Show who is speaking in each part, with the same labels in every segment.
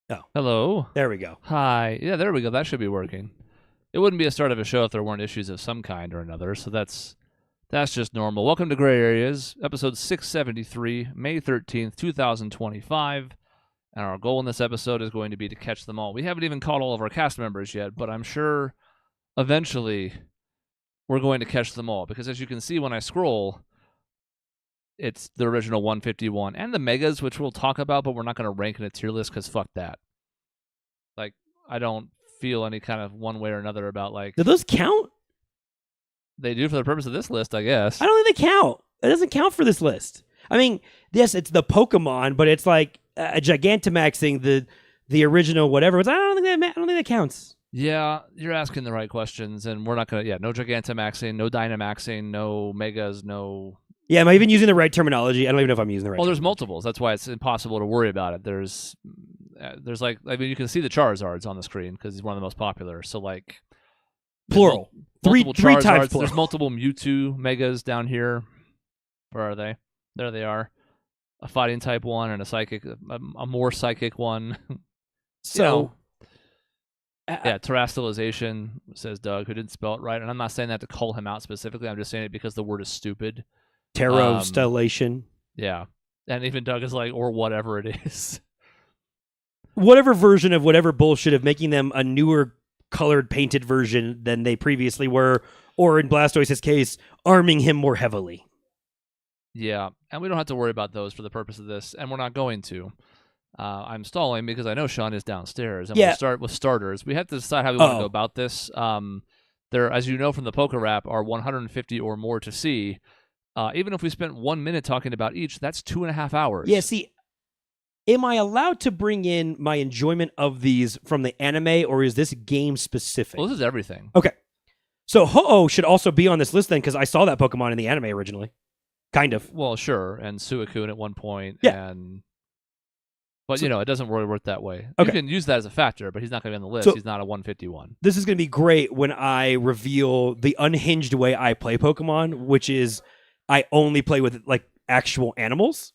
Speaker 1: Oh.
Speaker 2: Hello.
Speaker 1: There we go.
Speaker 2: Hi. Yeah, there we go. That should be working. It wouldn't be a start of a show if there weren't issues of some kind or another, so that's just normal. Welcome to Gray Areas, episode 673, May 13th, 2025. And our goal in this episode is going to be to catch them all. We haven't even caught all of our cast members yet, but I'm sure eventually we're going to catch them all. Because as you can see when I scroll, it's the original 151 and the megas, which we'll talk about, but we're not going to rank in a tier list because fuck that. Like, I don't feel any kind of one way or another about like...
Speaker 1: Do those count?
Speaker 2: They do for the purpose of this list, I guess.
Speaker 1: I don't think they count. It doesn't count for this list. I mean, yes, it's the Pokemon, but it's like a Gigantamaxing the original whatever. I don't think that counts.
Speaker 2: Yeah, you're asking the right questions, and we're not gonna. Yeah, no Gigantamaxing, no Dynamaxing, no Megas, no.
Speaker 1: Yeah, am I even using the right terminology? I don't even know if I'm using the right.
Speaker 2: Well, there's multiples. That's why it's impossible to worry about it. There's like, I mean, you can see the Charizards on the screen because he's one of the most popular. So like,
Speaker 1: plural. Three times plural.
Speaker 2: There's multiple Mewtwo Megas down here. Where are they? There they are. A fighting type one and a psychic, a more psychic one.
Speaker 1: So,
Speaker 2: yeah, terrestrialization, says Doug, who didn't spell it right. And I'm not saying that to call him out specifically. I'm just saying it because the word is stupid.
Speaker 1: Terrestrialization.
Speaker 2: Yeah. And even Doug is like, or whatever it is.
Speaker 1: Whatever version of whatever bullshit of making them a newer colored painted version than they previously were, or in Blastoise's case, arming him more heavily.
Speaker 2: Yeah, and we don't have to worry about those for the purpose of this, and we're not going to. I'm stalling because I know Sean is downstairs, and we'll start with starters. We have to decide how we want to go about this. There, as you know from the Poker Wrap, are 150 or more to see. Even if we spent 1 minute talking about each, that's 2.5 hours.
Speaker 1: Yeah, see, am I allowed to bring in my enjoyment of these from the anime, or is this game specific?
Speaker 2: Well, this is everything.
Speaker 1: Okay. So Ho-Oh should also be on this list then, because I saw that Pokemon in the anime originally. Kind of.
Speaker 2: Well, sure, and Suicune at one point.
Speaker 1: Yeah.
Speaker 2: But, it doesn't really work that way.
Speaker 1: Okay.
Speaker 2: You can use that as a factor, but he's not going to be on the list.
Speaker 1: So,
Speaker 2: he's not a 151.
Speaker 1: This is going to be great when I reveal the unhinged way I play Pokemon, which is I only play with, like, actual animals.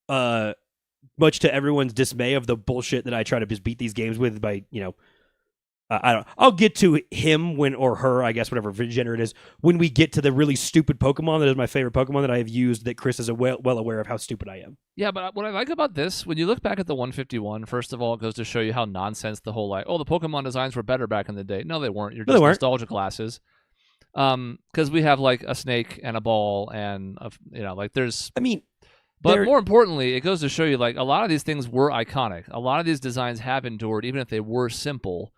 Speaker 1: Much to everyone's dismay of the bullshit that I try to just beat these games with by, I'll get to him or her, I guess, whatever gender it is, when we get to the really stupid Pokemon that is my favorite Pokemon that I have used, that Chris is well aware of how stupid I am.
Speaker 2: Yeah, but what I like about this, when you look back at the 151, first of all, it goes to show you how nonsense the whole, like, the Pokemon designs were better back in the day. No, they weren't. You're just nostalgia glasses. Because we have, like, a snake and a ball and, there's...
Speaker 1: I mean...
Speaker 2: But more importantly, it goes to show you, like, a lot of these things were iconic. A lot of these designs have endured, even if they were simple.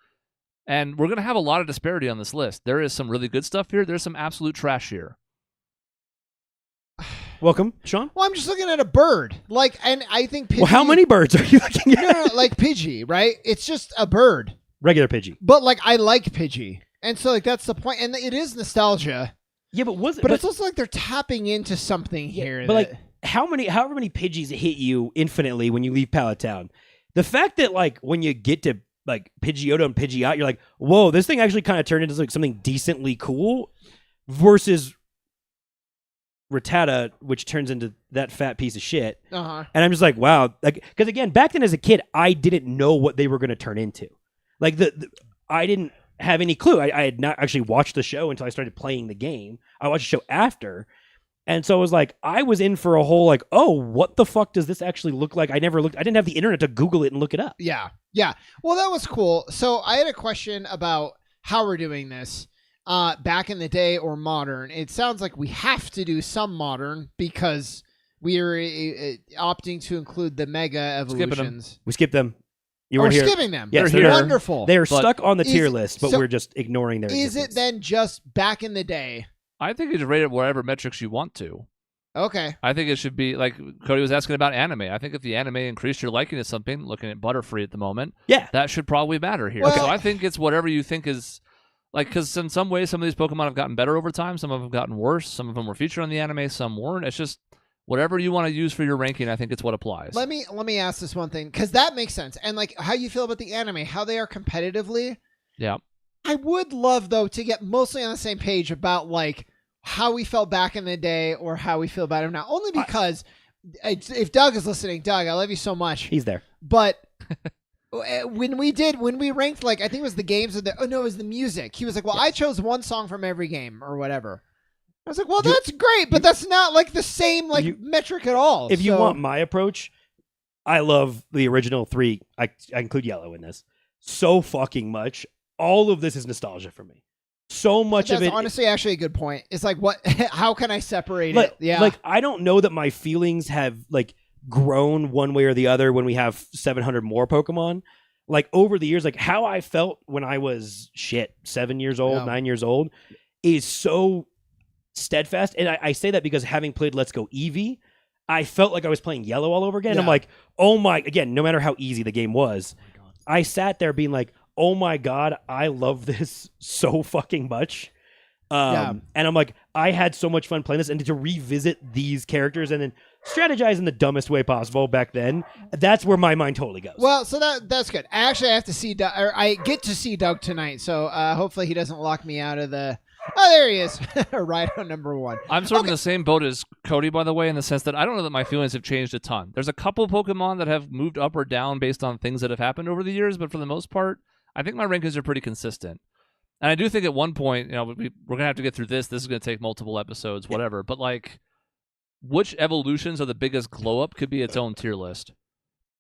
Speaker 2: And we're going to have a lot of disparity on this list. There is some really good stuff here. There's some absolute trash here.
Speaker 1: Welcome, Sean.
Speaker 3: Well, I'm just looking at a bird. And I think Pidgey...
Speaker 1: Well, how many birds are you looking at?
Speaker 3: No, like Pidgey, right? It's just a bird.
Speaker 1: Regular Pidgey.
Speaker 3: But, I like Pidgey. And so, that's the point. And it is nostalgia.
Speaker 1: Yeah, but
Speaker 3: But it's also like they're tapping into something here.
Speaker 1: But, however many Pidgeys hit you infinitely when you leave Pallet Town? The fact that, when you get to Pidgeotto and Pidgeot, you're like, whoa, this thing actually kind of turned into something decently cool, versus Rattata, which turns into that fat piece of shit.
Speaker 3: Uh-huh.
Speaker 1: And I'm just like, wow, because again, back then as a kid, I didn't know what they were going to turn into. I didn't have any clue. I had not actually watched the show until I started playing the game. I watched the show after. And so it was like, I was in for a whole what the fuck does this actually look like? I didn't have the internet to Google it and look it up.
Speaker 3: Yeah. Yeah. Well, that was cool. So I had a question about how we're doing this back in the day or modern. It sounds like we have to do some modern because we are opting to include the mega evolutions.
Speaker 1: We skipped them.
Speaker 3: We're skipping them.
Speaker 1: Yes,
Speaker 3: they're wonderful.
Speaker 1: They're stuck on the tier list, but we're just ignoring their existence.
Speaker 3: Is it then just back in the day?
Speaker 2: I think you should rate it whatever metrics you want to.
Speaker 3: Okay.
Speaker 2: I think it should be, like Cody was asking about anime. I think if the anime increased your liking to something, looking at Butterfree at the moment, that should probably matter here.
Speaker 3: Well,
Speaker 2: so I think it's whatever you think is, because in some ways, some of these Pokemon have gotten better over time. Some of them have gotten worse. Some of them were featured on the anime. Some weren't. It's just whatever you want to use for your ranking. I think it's what applies.
Speaker 3: Let me ask this one thing, because that makes sense. And how you feel about the anime, how they are competitively.
Speaker 2: Yeah.
Speaker 3: I would love, though, to get mostly on the same page about, how we felt back in the day or how we feel about him now. Only because if Doug is listening, Doug, I love you so much.
Speaker 1: He's there.
Speaker 3: But when we ranked, like, I think it was the games of it was the music. He was like, well, I chose one song from every game or whatever. I was like, well, that's great, but that's not like the same metric at all.
Speaker 1: If you want my approach, I love the original 3. I include Yellow in this so fucking much. All of this is nostalgia for me. So much of it.
Speaker 3: That's honestly actually a good point. It's like, what? How can I separate it? Yeah.
Speaker 1: Like, I don't know that my feelings have like grown one way or the other when we have 700 more Pokemon. Like, over the years, like how I felt when I was 7 years old, 9 years old is so steadfast. And I say that because having played Let's Go Eevee, I felt like I was playing Yellow all over again. I'm like, oh my, again, no matter how easy the game was, I sat there being like, oh my God, I love this so fucking much. And I'm like, I had so much fun playing this, and to revisit these characters and then strategize in the dumbest way possible back then, that's where my mind totally goes.
Speaker 3: Well, so that's good. I actually have to see Doug, or I get to see Doug tonight, so hopefully he doesn't lock me out of the... Oh, there he is. Right on number 1.
Speaker 2: I'm sort of in the same boat as Cody, by the way, in the sense that I don't know that my feelings have changed a ton. There's a couple Pokemon that have moved up or down based on things that have happened over the years, but for the most part, I think my rankings are pretty consistent. And I do think at one point, we're going to have to get through this. This is going to take multiple episodes, whatever. But, like, which evolutions are the biggest glow-up could be its own tier list.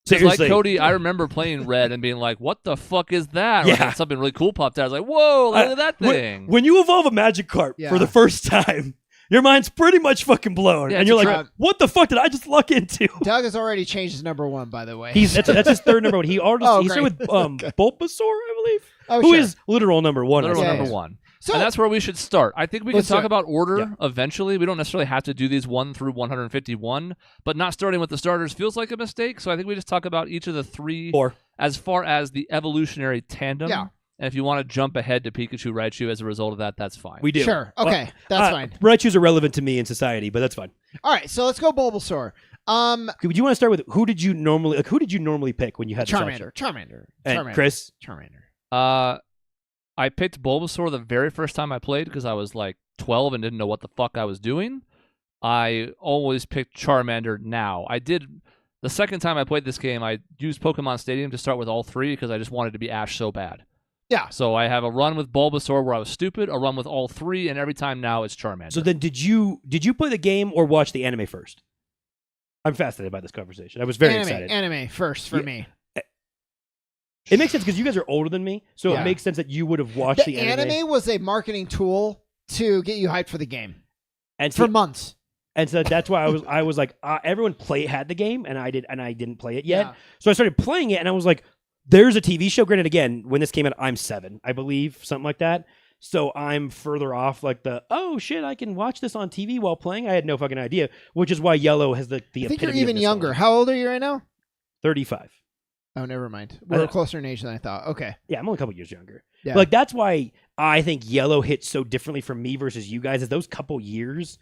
Speaker 2: Like Cody, I remember playing Red and being like, what the fuck is that?
Speaker 1: Yeah.
Speaker 2: Or something really cool popped out. I was like, whoa, look at that thing.
Speaker 1: When you evolve a Magikarp for the first time, your mind's pretty much fucking blown. And you're like, what the fuck did I just luck into?
Speaker 3: Doug has already changed his number 1, by the way.
Speaker 1: That's his third number 1. He started with Bulbasaur, I believe, who is literal number 1.
Speaker 2: Literal number 1. So, and that's where we should start. I think we can talk about order eventually. We don't necessarily have to do these 1 through 151, but not starting with the starters feels like a mistake. So I think we just talk about each of the 3 as far as the evolutionary tandem.
Speaker 3: Yeah.
Speaker 2: And if you want to jump ahead to Pikachu, Raichu as a result of that, that's fine.
Speaker 1: We do.
Speaker 3: Sure. Okay. That's fine.
Speaker 1: Raichu's irrelevant to me in society, but that's fine.
Speaker 3: All right. So let's go Bulbasaur.
Speaker 1: Do you want to start with who did you normally pick when you had
Speaker 3: Charmander.
Speaker 1: And Chris?
Speaker 3: Charmander.
Speaker 2: I picked Bulbasaur the very first time I played because I was like 12 and didn't know what the fuck I was doing. I always picked Charmander now. I did the second time I played this game, I used Pokemon Stadium to start with all 3 because I just wanted to be Ash so bad.
Speaker 3: Yeah.
Speaker 2: So I have a run with Bulbasaur where I was stupid, a run with all 3, and every time now it's Charmander.
Speaker 1: So then did you play the game or watch the anime first? I'm fascinated by this conversation. I was very excited.
Speaker 3: Anime first for me.
Speaker 1: It makes sense because you guys are older than me, so it makes sense that you would have watched the anime.
Speaker 3: Anime was a marketing tool to get you hyped for the game,
Speaker 1: and
Speaker 3: for months.
Speaker 1: And so that's why I was like, everyone had the game, and I didn't play it yet. Yeah. So I started playing it, and I was like, there's a TV show. Granted, again, when this came out, I'm 7, I believe, something like that. So I'm further off, like oh shit, I can watch this on TV while playing. I had no fucking idea, which is why Yellow has the
Speaker 3: I think you're even younger. How old are you right now?
Speaker 1: 35.
Speaker 3: Oh, never mind. We're closer in age than I thought. Okay.
Speaker 1: Yeah, I'm only a couple years younger. Yeah. But like that's why I think Yellow hits so differently for me versus you guys. Is those couple years,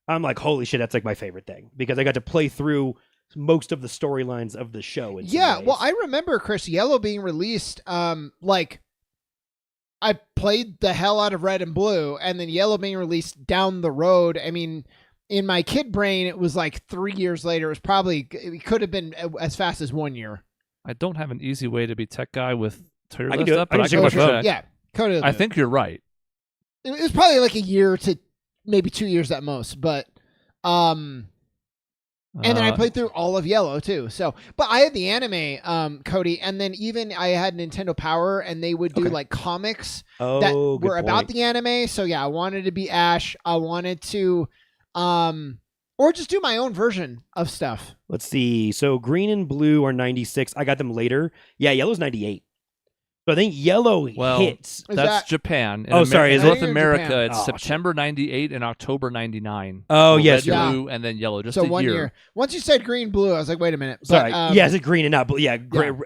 Speaker 1: I'm like, holy shit, that's like my favorite thing because I got to play through most of the storylines of the show.
Speaker 3: Well, I remember Chris Yellow being released. Like I played the hell out of Red and Blue, and then Yellow being released down the road. I mean, in my kid brain, it was like 3 years later. It could have been as fast as 1 year.
Speaker 2: I don't have an easy way to be tech guy with tier
Speaker 1: list
Speaker 2: up, but I can go check.
Speaker 3: Yeah,
Speaker 2: I think you're right.
Speaker 3: It was probably like a year to maybe 2 years at most, but and then I played through all of Yellow too. So, but I had the anime, Cody, and then even I had Nintendo Power, and they would do like comics that were about the anime. So yeah, I wanted to be Ash. I wanted to, or just do my own version of stuff.
Speaker 1: Let's see. So Green and Blue are 96. I got them later. Yeah, Yellow's 98. So I think Yellow hits.
Speaker 2: That's Japan.
Speaker 1: Sorry.
Speaker 2: In North America, it's September 98 and October 99.
Speaker 1: Oh, yes.
Speaker 2: Red, Blue, and then Yellow. Just
Speaker 3: so
Speaker 2: a
Speaker 3: 1 year. Once you said Green, Blue, I was like, wait a minute.
Speaker 1: Sorry. Is it Green and not Blue? Yeah.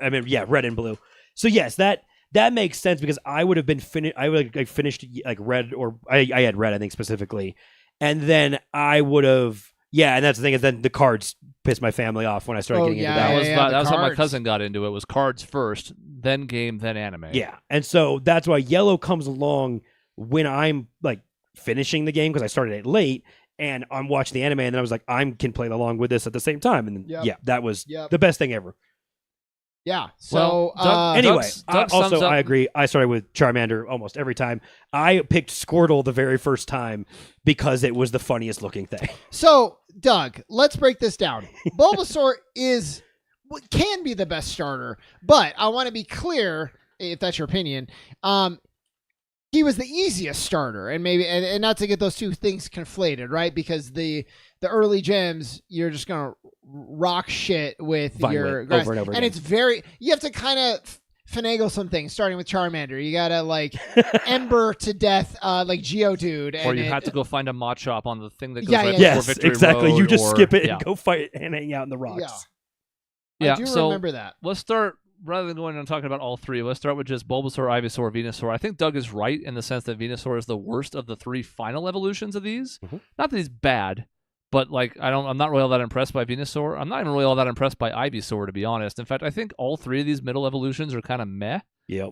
Speaker 1: I mean, Red and Blue. So yes, that makes sense because I would have been finished. I would have finished like Red, or I had Red, I think specifically, and then I would have. Yeah, and that's the thing is then the cards pissed my family off when I started getting into that.
Speaker 2: That was how my cousin got into it. Was cards first, then game, then anime.
Speaker 1: Yeah, and so that's why Yellow comes along when I'm like finishing the game because I started it late and I'm watching the anime and then I was like I can play along with this at the same time and then, that was the best thing ever.
Speaker 3: Yeah. So
Speaker 1: Anyway,
Speaker 2: Doug sums up-
Speaker 1: I agree. I started with Charmander almost every time. I picked Squirtle the very first time because it was the funniest looking thing.
Speaker 3: So, Doug, let's break this down. Bulbasaur can be the best starter, but I want to be clear, if that's your opinion. He was the easiest starter, and maybe and not to get those two things conflated, right? Because the early gems, you're just gonna rock shit with your grass,
Speaker 1: over and over
Speaker 3: and
Speaker 1: again.
Speaker 3: it's you have to kind of finagle some things, starting with Charmander. You gotta like Ember to death, like Geodude,
Speaker 2: Or you have to go find a Machop on the thing that goes
Speaker 3: Yeah,
Speaker 2: right
Speaker 3: yeah,
Speaker 2: before
Speaker 1: Yes,
Speaker 2: Victory
Speaker 1: exactly.
Speaker 2: Road,
Speaker 1: You just
Speaker 2: or-
Speaker 1: skip it
Speaker 2: yeah.
Speaker 1: and go fight and hang out in the rocks.
Speaker 2: Yeah,
Speaker 3: I do
Speaker 2: so
Speaker 3: remember that.
Speaker 2: let's start, rather than going and talking about all three, let's start with just Bulbasaur, Ivysaur, Venusaur. I think Doug is right in the sense that Venusaur is the worst of the three final evolutions of these.
Speaker 1: Mhm.
Speaker 2: Not that he's bad, but like I'm not really all that impressed by Venusaur. I'm not even really all that impressed by Ivysaur, to be honest. In fact, I think all three of these middle evolutions are kind of meh.
Speaker 1: Yep.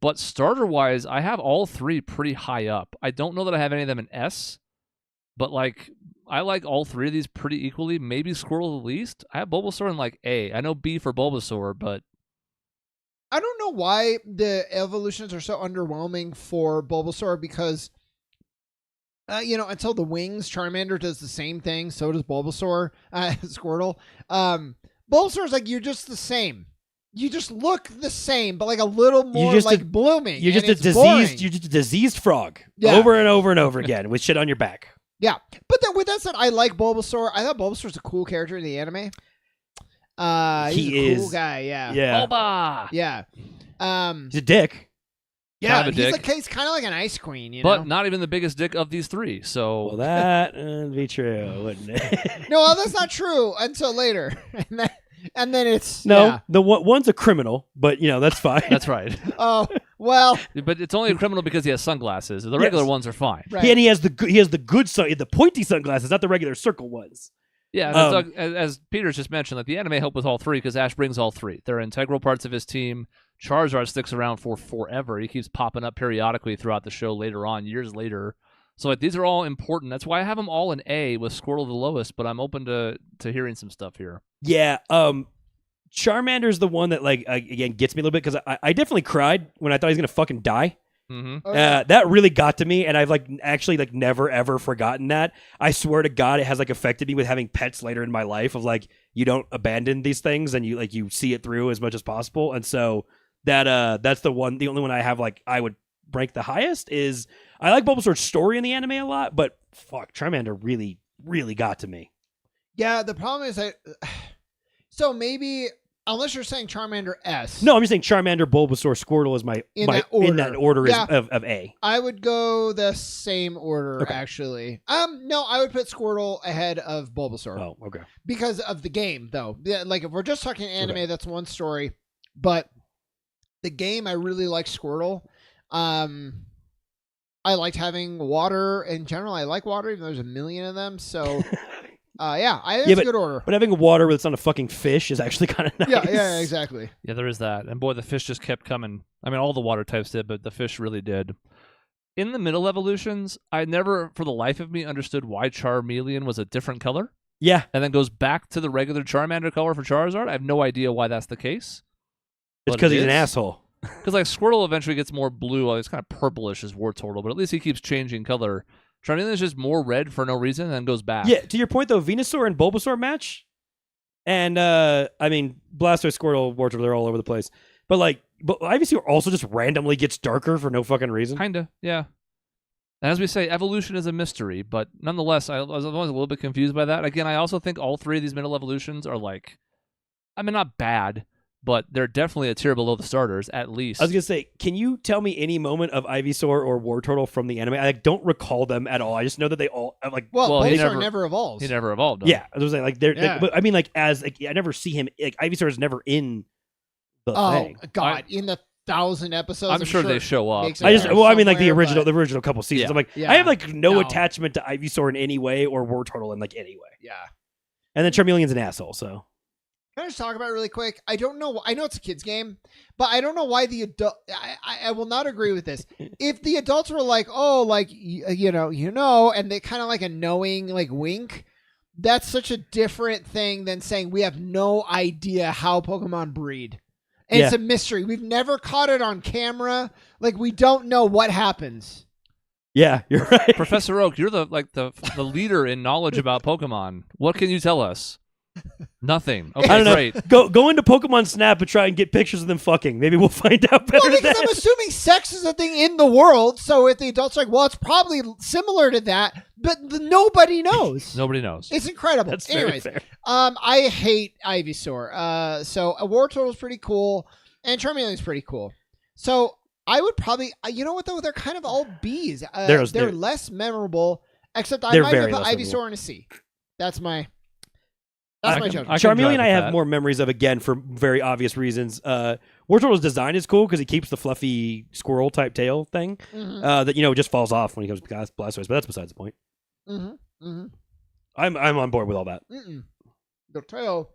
Speaker 2: But starter-wise, I have all three pretty high up. I don't know that I have any of them in S, but like I like all three of these pretty equally. Maybe Squirtle the least. I have Bulbasaur in like A. I know B for Bulbasaur, but
Speaker 3: I don't know why the evolutions are so underwhelming for Bulbasaur because, until the wings, Charmander does the same thing. So does Bulbasaur, Squirtle. Bulbasaur's like, you're just the same. You just look the same, but like a little more
Speaker 1: just
Speaker 3: like
Speaker 1: a-
Speaker 3: blooming.
Speaker 1: You're just
Speaker 3: and
Speaker 1: a
Speaker 3: it's
Speaker 1: diseased.
Speaker 3: boring.
Speaker 1: You're just a diseased frog
Speaker 3: Yeah.
Speaker 1: over and over and over again with shit on your back.
Speaker 3: Yeah. But then with that said, I like Bulbasaur. I thought Bulbasaur's a cool character in the anime. He's
Speaker 1: He
Speaker 3: a cool
Speaker 1: is.
Speaker 3: guy. Yeah.
Speaker 1: Yeah.
Speaker 2: Bulba!
Speaker 3: Yeah.
Speaker 1: He's a dick.
Speaker 3: Yeah.
Speaker 2: Kind of a dick.
Speaker 3: He's kind of like an ice queen, you
Speaker 2: But
Speaker 3: know?
Speaker 2: not even the biggest dick of these three. So
Speaker 1: Well, that would be true, wouldn't it?
Speaker 3: No, that's not true until later. And then it's
Speaker 1: No,
Speaker 3: yeah.
Speaker 1: the one's a criminal, but that's fine.
Speaker 2: that's right.
Speaker 3: Oh, well,
Speaker 2: But it's only a criminal because he has sunglasses. The regular ones are fine.
Speaker 3: right.
Speaker 1: And he has the good the pointy sunglasses, not the regular circle ones.
Speaker 2: Yeah, and as Peter's just mentioned, like the anime helped with all three because Ash brings all three. They're integral parts of his team. Charizard sticks around for forever. He keeps popping up periodically throughout the show later on, years later. So like these are all important. That's why I have them all in A with Squirtle the lowest, but I'm open to hearing some stuff here.
Speaker 1: Yeah, Charmander's the one that again gets me a little bit because I definitely cried when I thought he was gonna fucking die.
Speaker 2: Mm-hmm.
Speaker 3: Oh, yeah.
Speaker 1: That really got to me, and I've actually never ever forgotten that. I swear to God, it has affected me with having pets later in my life. Of you don't abandon these things, and you see it through as much as possible. And so that's the only one I have I would rank the highest. Is I like Bulbasaur's story in the anime a lot, but fuck, Charmander really really got to me.
Speaker 3: Yeah, the problem is so maybe unless you're saying Charmander S.
Speaker 1: No, I'm just saying Charmander, Bulbasaur, Squirtle is
Speaker 3: In that order.
Speaker 1: in that order
Speaker 3: Yeah.
Speaker 1: of A.
Speaker 3: I would go the same order
Speaker 1: Okay.
Speaker 3: actually. No, I would put Squirtle ahead of Bulbasaur
Speaker 1: Oh, okay.
Speaker 3: because of the game though. Yeah, if we're just talking anime,
Speaker 1: Okay.
Speaker 3: that's one story. But the game, I really like Squirtle. I liked having water in general. I like water, even though there's a million of them. So, I think it's a good order.
Speaker 1: But having water that's on a fucking fish is actually kind of nice.
Speaker 3: Yeah, exactly.
Speaker 2: Yeah, there is that. And boy, the fish just kept coming. I mean, all the water types did, but the fish really did. In the middle evolutions, I never, for the life of me, understood why Charmeleon was a different color
Speaker 1: Yeah.
Speaker 2: and then goes back to the regular Charmander color for Charizard. I have no idea why that's the case.
Speaker 1: It's
Speaker 2: But
Speaker 1: because
Speaker 2: it
Speaker 1: he's an
Speaker 2: is.
Speaker 1: asshole.
Speaker 2: Because Squirtle eventually gets more blue. Well, it's kind of purplish as Wartortle, but at least he keeps changing color. Charmeleon is just more red for no reason and then goes back.
Speaker 1: Yeah, to your point though, Venusaur and Bulbasaur match. And Blastoise, Squirtle, Wartortle, they're all over the place. But Ivysaur also just randomly gets darker for no fucking reason.
Speaker 2: Kinda, yeah. And as we say, evolution is a mystery, but nonetheless, I was always a little bit confused by that. Again, I also think all three of these middle evolutions are not bad, but they're definitely a tier below the starters, at least.
Speaker 1: I was gonna say, can you tell me any moment of Ivysaur or Wartortle from the anime? I don't recall them at all. I just know that they all
Speaker 3: Well,
Speaker 2: he
Speaker 3: Bulbasaur never evolves.
Speaker 2: He never evolved. No.
Speaker 1: yeah. I was saying
Speaker 3: Yeah.
Speaker 1: but I mean I never see him. Ivysaur is never in the
Speaker 3: Oh
Speaker 1: thing.
Speaker 3: God! In the 1,000 episodes,
Speaker 2: I'm sure they show up.
Speaker 3: makes
Speaker 1: I just
Speaker 3: Yeah.
Speaker 1: well, I mean the
Speaker 3: somewhere,
Speaker 1: original
Speaker 3: but-
Speaker 1: the original couple seasons.
Speaker 2: Yeah.
Speaker 1: I'm like
Speaker 3: Yeah.
Speaker 1: I have no
Speaker 3: No.
Speaker 1: attachment to Ivysaur in any way or Wartortle in any way.
Speaker 3: Yeah.
Speaker 1: And then Charmeleon's an asshole, so
Speaker 3: Can I just talk about it really quick? I don't know. I know it's a kid's game, but I don't know why the adult. I will not agree with this. If the adults were and they kind of a knowing wink, that's such a different thing than saying we have no idea how Pokemon breed. And it's a mystery. We've never caught it on camera. Like, we don't know what happens.
Speaker 1: Yeah, you're right.
Speaker 2: Professor Oak, you're the leader in knowledge about Pokemon. What can you tell us? Nothing. Okay,
Speaker 1: I don't know.
Speaker 2: great.
Speaker 1: Go into Pokemon Snap and try and get pictures of them fucking. Maybe we'll find out better.
Speaker 3: Well, because I'm assuming sex is a thing in the world. So if the adults are like, well, it's probably similar to that, but nobody knows.
Speaker 2: Nobody knows.
Speaker 3: It's incredible.
Speaker 1: That's
Speaker 3: Anyways,
Speaker 1: very fair.
Speaker 3: I hate Ivysaur. So a Wartortle is pretty cool, and Charmeleon is pretty cool. So I would probably, you know what though? They're kind of all Bs. They're less memorable, except I might have put Ivysaur in a C. That's my judgment.
Speaker 1: Charmeleon I have more memories of, again, for very obvious reasons. Wartortle's design is cool because he keeps the fluffy squirrel type tail thing that just falls off when he goes past Blastoise, but that's besides the point. I'm on board with all that.
Speaker 3: The tail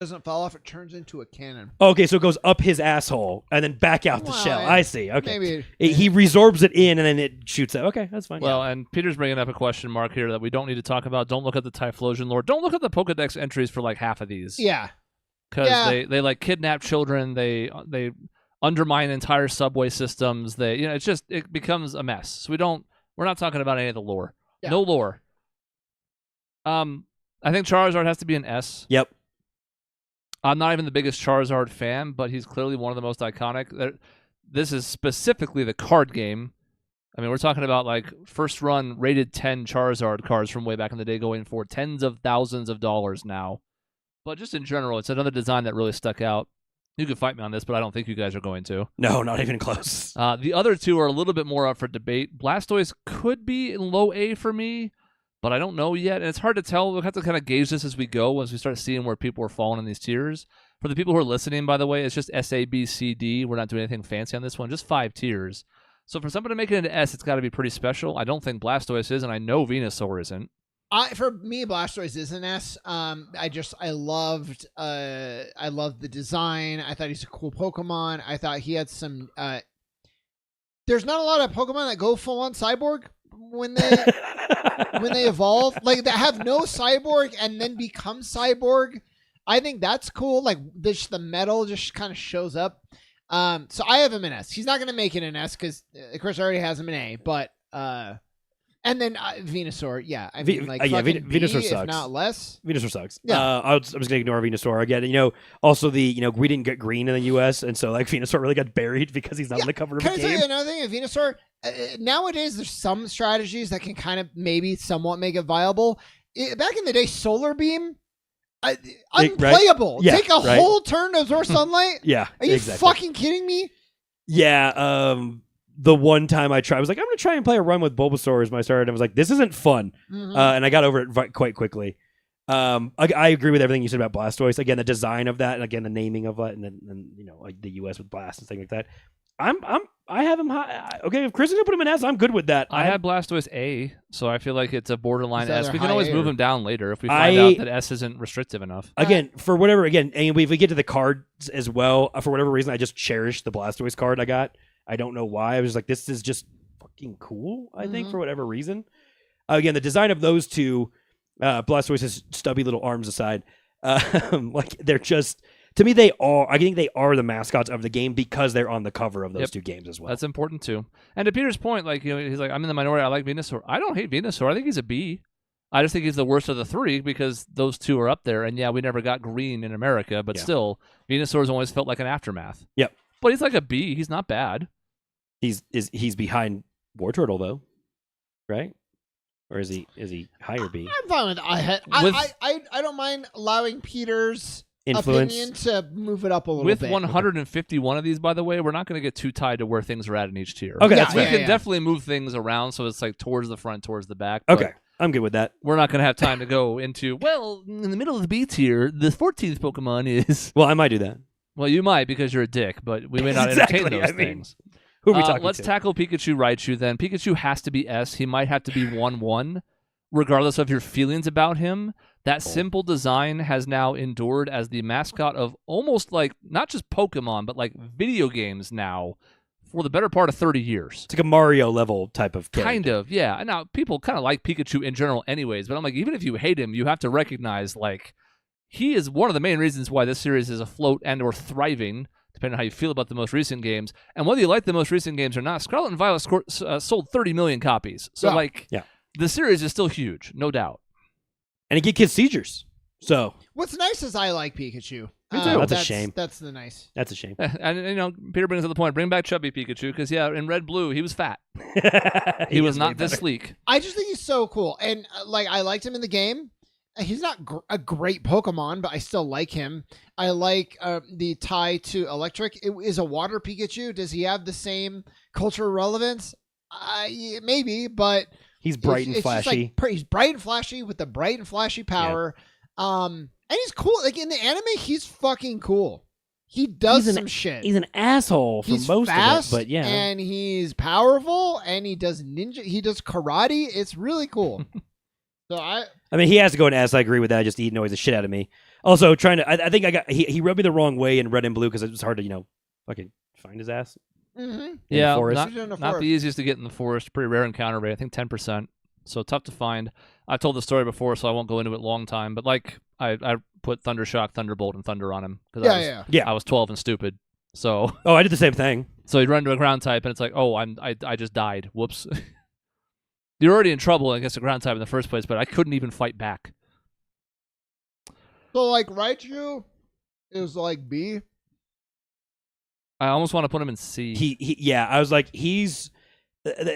Speaker 3: doesn't fall off; it turns into a cannon.
Speaker 1: Okay, so it goes up his asshole and then back out the shell. I see. Okay,
Speaker 3: maybe
Speaker 1: he resorbs it in and then it shoots out. Okay, that's fine.
Speaker 2: Well, and Peter's bringing up a question mark here that we don't need to talk about. Don't look at the Typhlosion lore. Don't look at the Pokedex entries for like half of these.
Speaker 3: Yeah,
Speaker 2: because they like kidnap children. They undermine entire subway systems. It becomes a mess. So we're not talking about any of the lore.
Speaker 3: Yeah.
Speaker 2: No lore. I think Charizard has to be an S.
Speaker 1: Yep.
Speaker 2: I'm not even the biggest Charizard fan, but he's clearly one of the most iconic. This is specifically the card game. I mean, we're talking about like first run rated 10 Charizard cards from way back in the day going for tens of thousands of dollars now. But just in general, it's another design that really stuck out. You can fight me on this, but I don't think you guys are going to.
Speaker 1: No, not even close.
Speaker 2: The other two are a little bit more up for debate. Blastoise could be in low A for me, but I don't know yet, and it's hard to tell. We'll have to kind of gauge this as we go, as we start seeing where people are falling in these tiers. For the people who are listening, by the way, it's just S, A, B, C, D. We're not doing anything fancy on this one, just 5 tiers. So for somebody to make it into S, it's got to be pretty special. I don't think Blastoise is, and I know Venusaur isn't.
Speaker 3: For me, Blastoise is an S. I loved the design. I thought he's a cool Pokemon. I thought he had some. There's not a lot of Pokemon that go full on cyborg when they evolve, like that have no cyborg and then become cyborg. I think that's cool. Like the metal just kind of shows up. So I have him in S. He's not gonna make it in S because Chris already has him in A. But and then Venusaur, yeah. I mean,
Speaker 1: Venusaur sucks.
Speaker 3: If not less.
Speaker 1: Venusaur sucks.
Speaker 3: Yeah.
Speaker 1: I was gonna ignore Venusaur again. Also we didn't get green in the U.S. and so like Venusaur really got buried because he's not on the cover of the game.
Speaker 3: Can I tell you another thing? Venusaur, nowadays there's some strategies that can kind of maybe somewhat make it viable. Back in the day, Solar Beam, unplayable.
Speaker 1: Right? Yeah,
Speaker 3: take a whole turn to absorb sunlight.
Speaker 1: Yeah,
Speaker 3: are you fucking kidding me?
Speaker 1: Yeah. The one time I tried, I was like, I'm going to try and play a run with Bulbasaur as my starter, and I was like, this isn't fun. And I got over it quite quickly. I agree with everything you said about Blastoise. Again, the design of that, and again, the naming of that, and then like the US with Blast and things like that. I have him high. Okay, if Chris is going to put him in S, I'm good with that.
Speaker 2: I had Blastoise A, so I feel like it's a borderline S. We can
Speaker 3: high
Speaker 2: always
Speaker 3: A
Speaker 2: move him down later if we find out that S isn't restrictive enough.
Speaker 1: Again, for whatever, and if we get to the cards as well, for whatever reason, I just cherish the Blastoise card I got. I don't know why. I was like, this is just fucking cool, I think, for whatever reason. Again, the design of those two, Blastoise's stubby little arms aside, like they're just, to me, I think they are the mascots of the game because they're on the cover of those two games as well.
Speaker 2: That's important too. And to Peter's point, like, he's like, I'm in the minority. I like Venusaur. I don't hate Venusaur. I think he's a B. I just think he's the worst of the 3 because those two are up there. And yeah, we never got green in America, but still, Venusaur's always felt like an aftermath.
Speaker 1: Yep.
Speaker 2: But he's like a B. He's not bad.
Speaker 1: He's behind Wartortle though, right? Or is he higher B?
Speaker 3: I'm fine with I don't mind allowing Peter's
Speaker 1: influence
Speaker 3: opinion to move it up a little
Speaker 2: bit.
Speaker 3: With
Speaker 2: 151 of these, by the way, we're not going to get too tied to where things are at in each tier.
Speaker 1: Okay,
Speaker 2: we can definitely move things around so it's like towards the front, towards the back.
Speaker 1: Okay, I'm good with that.
Speaker 2: We're not going to have time to go into, well, in the middle of the B tier, the 14th Pokemon is...
Speaker 1: Well, I might do that.
Speaker 2: Well, you might because you're a dick, but we may not entertain those things.
Speaker 1: Who are we talking
Speaker 2: let's tackle Pikachu Raichu then. Pikachu has to be S. He might have to be 1-1, regardless of your feelings about him. That simple design has now endured as the mascot of almost like, not just Pokemon, but like video games now for the better part of 30 years.
Speaker 1: It's like a Mario level type of character.
Speaker 2: Kind of, yeah. And now people kind of like Pikachu in general anyways, but I'm like, even if you hate him, you have to recognize, like, he is one of the main reasons why this series is afloat and or thriving, depending on how you feel about the most recent games. And whether you like the most recent games or not, Scarlet and Violet sold 30 million copies. So, the series is still huge, no doubt.
Speaker 1: And it get kids seizures. So
Speaker 3: what's nice is I like Pikachu.
Speaker 1: Me too. That's a shame.
Speaker 3: That's the nice.
Speaker 1: That's a shame.
Speaker 2: And Peter brings up the point. Bring back chubby Pikachu because in Red Blue he was fat. he was not this sleek.
Speaker 3: I just think he's so cool, and I liked him in the game. He's not a great Pokemon, but I still like him. I like the tie to Electric. It is a water Pikachu. Does he have the same cultural relevance? Maybe, but
Speaker 1: he's bright and flashy.
Speaker 3: He's bright and flashy with the bright and flashy power. Yeah. And he's cool. Like in the anime, he's fucking cool. He does some shit.
Speaker 1: He's an asshole for most
Speaker 3: fast,
Speaker 1: of it, but yeah.
Speaker 3: And he's powerful, and he does ninja. He does karate. It's really cool. So I mean,
Speaker 1: he has to go in S. I agree with that. Just he annoys the shit out of me. Also, I think he rubbed me the wrong way in Red and Blue because it was hard to fucking find his ass.
Speaker 3: Mm-hmm.
Speaker 2: Yeah, not the easiest to get in the forest. Pretty rare encounter rate. I think 10%. So tough to find. I've told the story before, so I won't go into it long time. But I put Thundershock, Thunderbolt, and Thunder on him because I was 12 and stupid. So
Speaker 1: I did the same thing.
Speaker 2: So he'd run into a ground type, and it's like, I just died. Whoops. You're already in trouble against a ground type in the first place, but I couldn't even fight back.
Speaker 3: So Raichu is B.
Speaker 2: I almost want to put him in C.
Speaker 1: I was like, the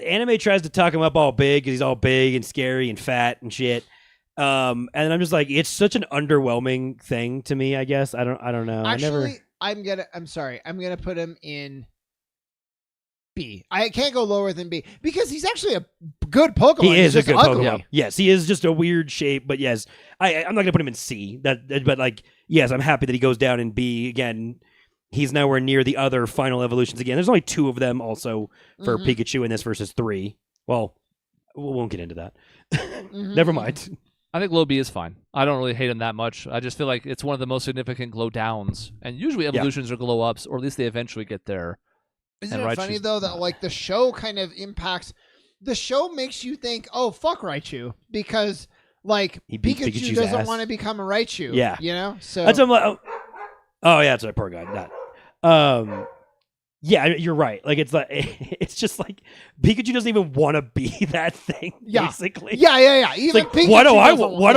Speaker 1: anime tries to talk him up all big because he's all big and scary and fat and shit. And I'm just like, it's such an underwhelming thing to me. I guess I don't know.
Speaker 3: Actually, I'm gonna put him in B. I can't go lower than B because he's actually a good Pokemon.
Speaker 1: He is a good
Speaker 3: ugly.
Speaker 1: Pokemon. Yes, he is just a weird shape. But yes, I'm not gonna put him in C. But yes, I'm happy that he goes down in B again. He's nowhere near the other final evolutions again. There's only 2 of them also for Pikachu in this versus 3. Well, we won't get into that. Never mind.
Speaker 2: I think low B is fine. I don't really hate him that much. I just feel like it's one of the most significant glow downs. And usually evolutions are glow ups, or at least they eventually get there.
Speaker 3: Isn't it funny, though, that the show kind of impacts... The show makes you think, oh, fuck Raichu. Because, Pikachu doesn't want to become a Raichu.
Speaker 1: Yeah.
Speaker 3: You know? So
Speaker 1: that's what I'm like... Oh, yeah, that's right. Poor guy. Yeah, you're right. It's just Pikachu doesn't even want to be that thing.
Speaker 3: Yeah.
Speaker 1: Basically.
Speaker 3: Yeah. Even Pikachu
Speaker 1: why do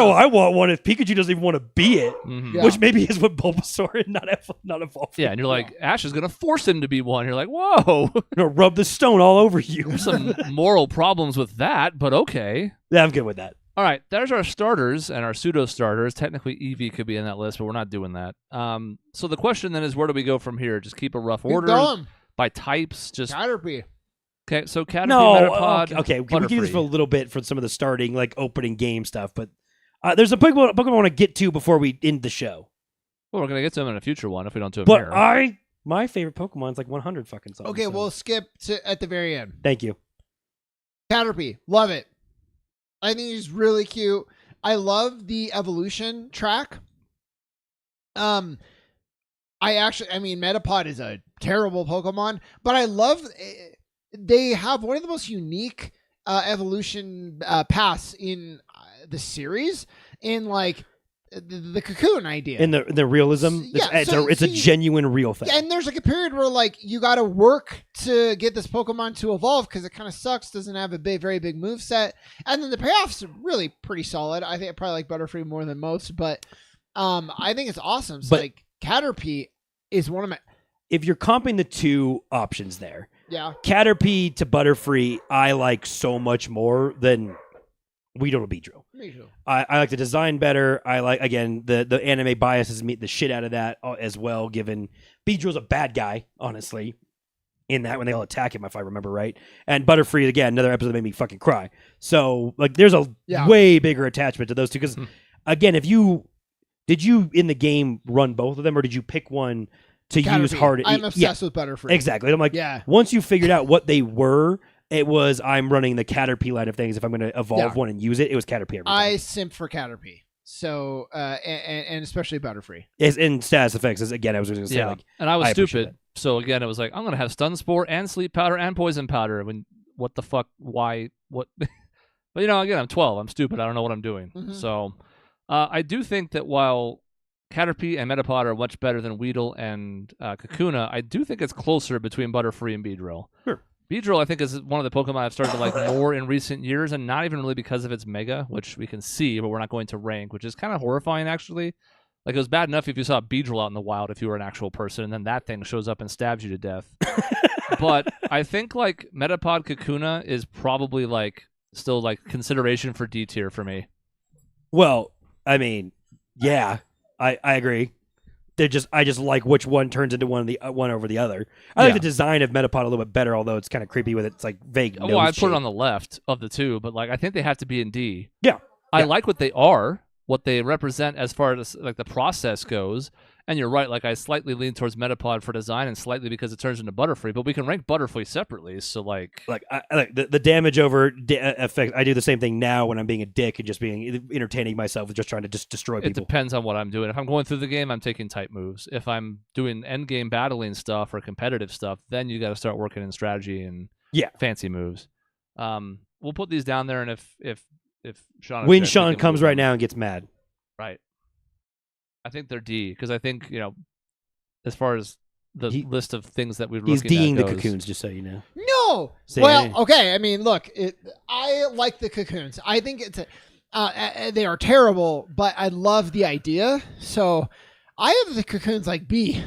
Speaker 1: I want one if Pikachu doesn't even want to be it?
Speaker 2: Mm-hmm.
Speaker 3: Yeah.
Speaker 1: Which maybe is what Bulbasaur not evolved.
Speaker 2: Yeah, and you're like, Ash is gonna force him to be one. You're like, whoa,
Speaker 1: rub the stone all over you.
Speaker 2: There's some moral problems with that, but okay.
Speaker 1: Yeah, I'm good with that.
Speaker 2: All right, there's our starters and our pseudo starters. Technically, Eevee could be in that list, but we're not doing that. So the question then is, where do we go from here? Just keep a rough order by types. Just
Speaker 3: Caterpie.
Speaker 2: Okay, so Caterpie, Metapod,
Speaker 1: okay. We can do this for a little bit for some of the starting opening game stuff, but there's a Pokemon I want to get to before we end the show.
Speaker 2: Well, we're gonna get to them in a future one if we don't do it here.
Speaker 1: But my favorite Pokemon's 100 fucking songs.
Speaker 3: Okay,
Speaker 1: so.
Speaker 3: we'll skip to at the very end.
Speaker 1: Thank you.
Speaker 3: Caterpie, love it. I think he's really cute. I love the evolution track. Metapod is a terrible Pokemon, but I love they have one of the most unique evolution paths in the series in the cocoon idea.
Speaker 1: In the realism, it's a genuine real thing.
Speaker 3: Yeah, and there's a period where you got to work to get this Pokemon to evolve because it kind of sucks. Doesn't have a very big move set, and then the payoff's really pretty solid. I think I probably like Butterfree more than most, but I think it's awesome. So Caterpie is one of my.
Speaker 1: If you're comping the 2 options there,
Speaker 3: Caterpie
Speaker 1: to Butterfree, I like so much more than Weedle to Beedrill.
Speaker 3: Me too.
Speaker 1: I like the design better. I like, again, the anime biases me the shit out of that as well, given Beedrill's a bad guy, honestly, in that when they all attack him, if I remember right. And Butterfree, again, another episode that made me fucking cry. So, there's a way bigger attachment to those 2. Because, again, did you in the game run both of them, or did you pick one to
Speaker 3: Caterpie.
Speaker 1: use hard?
Speaker 3: I'm obsessed with Butterfree.
Speaker 1: Exactly. I'm like, once you figured out what they were, it was I'm running the Caterpie line of things. If I'm going to evolve one and use it, it was Caterpie every time.
Speaker 3: I simp for Caterpie. So, and especially Butterfree.
Speaker 1: In status effects, again, I was going to say,
Speaker 2: and I was stupid. So, again, it was I'm going to have Stun Spore and Sleep Powder and Poison Powder. What the fuck? Why? What? But, again, I'm 12. I'm stupid. I don't know what I'm doing. Mm-hmm. So, I do think that while Caterpie and Metapod are much better than Weedle and Kakuna. I do think it's closer between Butterfree and Beedrill.
Speaker 1: Sure.
Speaker 2: Beedrill, I think, is one of the Pokemon I've started to like more in recent years, and not even really because of its Mega, which we can see, but we're not going to rank, which is kind of horrifying, actually. Like, it was bad enough if you saw Beedrill out in the wild if you were an actual person, and then that thing shows up and stabs you to death. But I think, like, Metapod Kakuna is probably, like, still, like, consideration for D tier for me.
Speaker 1: Well, I mean, yeah, I agree. I just like which one turns into one over the other. I like the design of Metapod a little bit better, although it's kind of creepy with its like vague.
Speaker 2: Well, I'd put it on the left of the two, but like I think they have to be in D.
Speaker 1: Yeah,
Speaker 2: I like what they are, what they represent as far as like the process goes. And you're right, like I slightly lean towards Metapod for design, and slightly because it turns into Butterfree. But we can rank Butterfree separately, so like
Speaker 1: I like the damage over effect. I do the same thing now when I'm being a dick and just being entertaining myself with just trying to just destroy people.
Speaker 2: It depends on what I'm doing. If I'm going through the game, I'm taking type moves. If I'm doing end game battling stuff or competitive stuff, then you got to start working in strategy and fancy moves. We'll put these down there, and if Sean
Speaker 1: when Sean comes right now and gets mad,
Speaker 2: right. I think they're D because I think, you know, as far as the list of things that we're looking at,
Speaker 1: he's D'ing the cocoons, just so you know.
Speaker 3: No, okay. I mean, look, I like the cocoons. I think it's they are terrible, but I love the idea. So I have the cocoons like B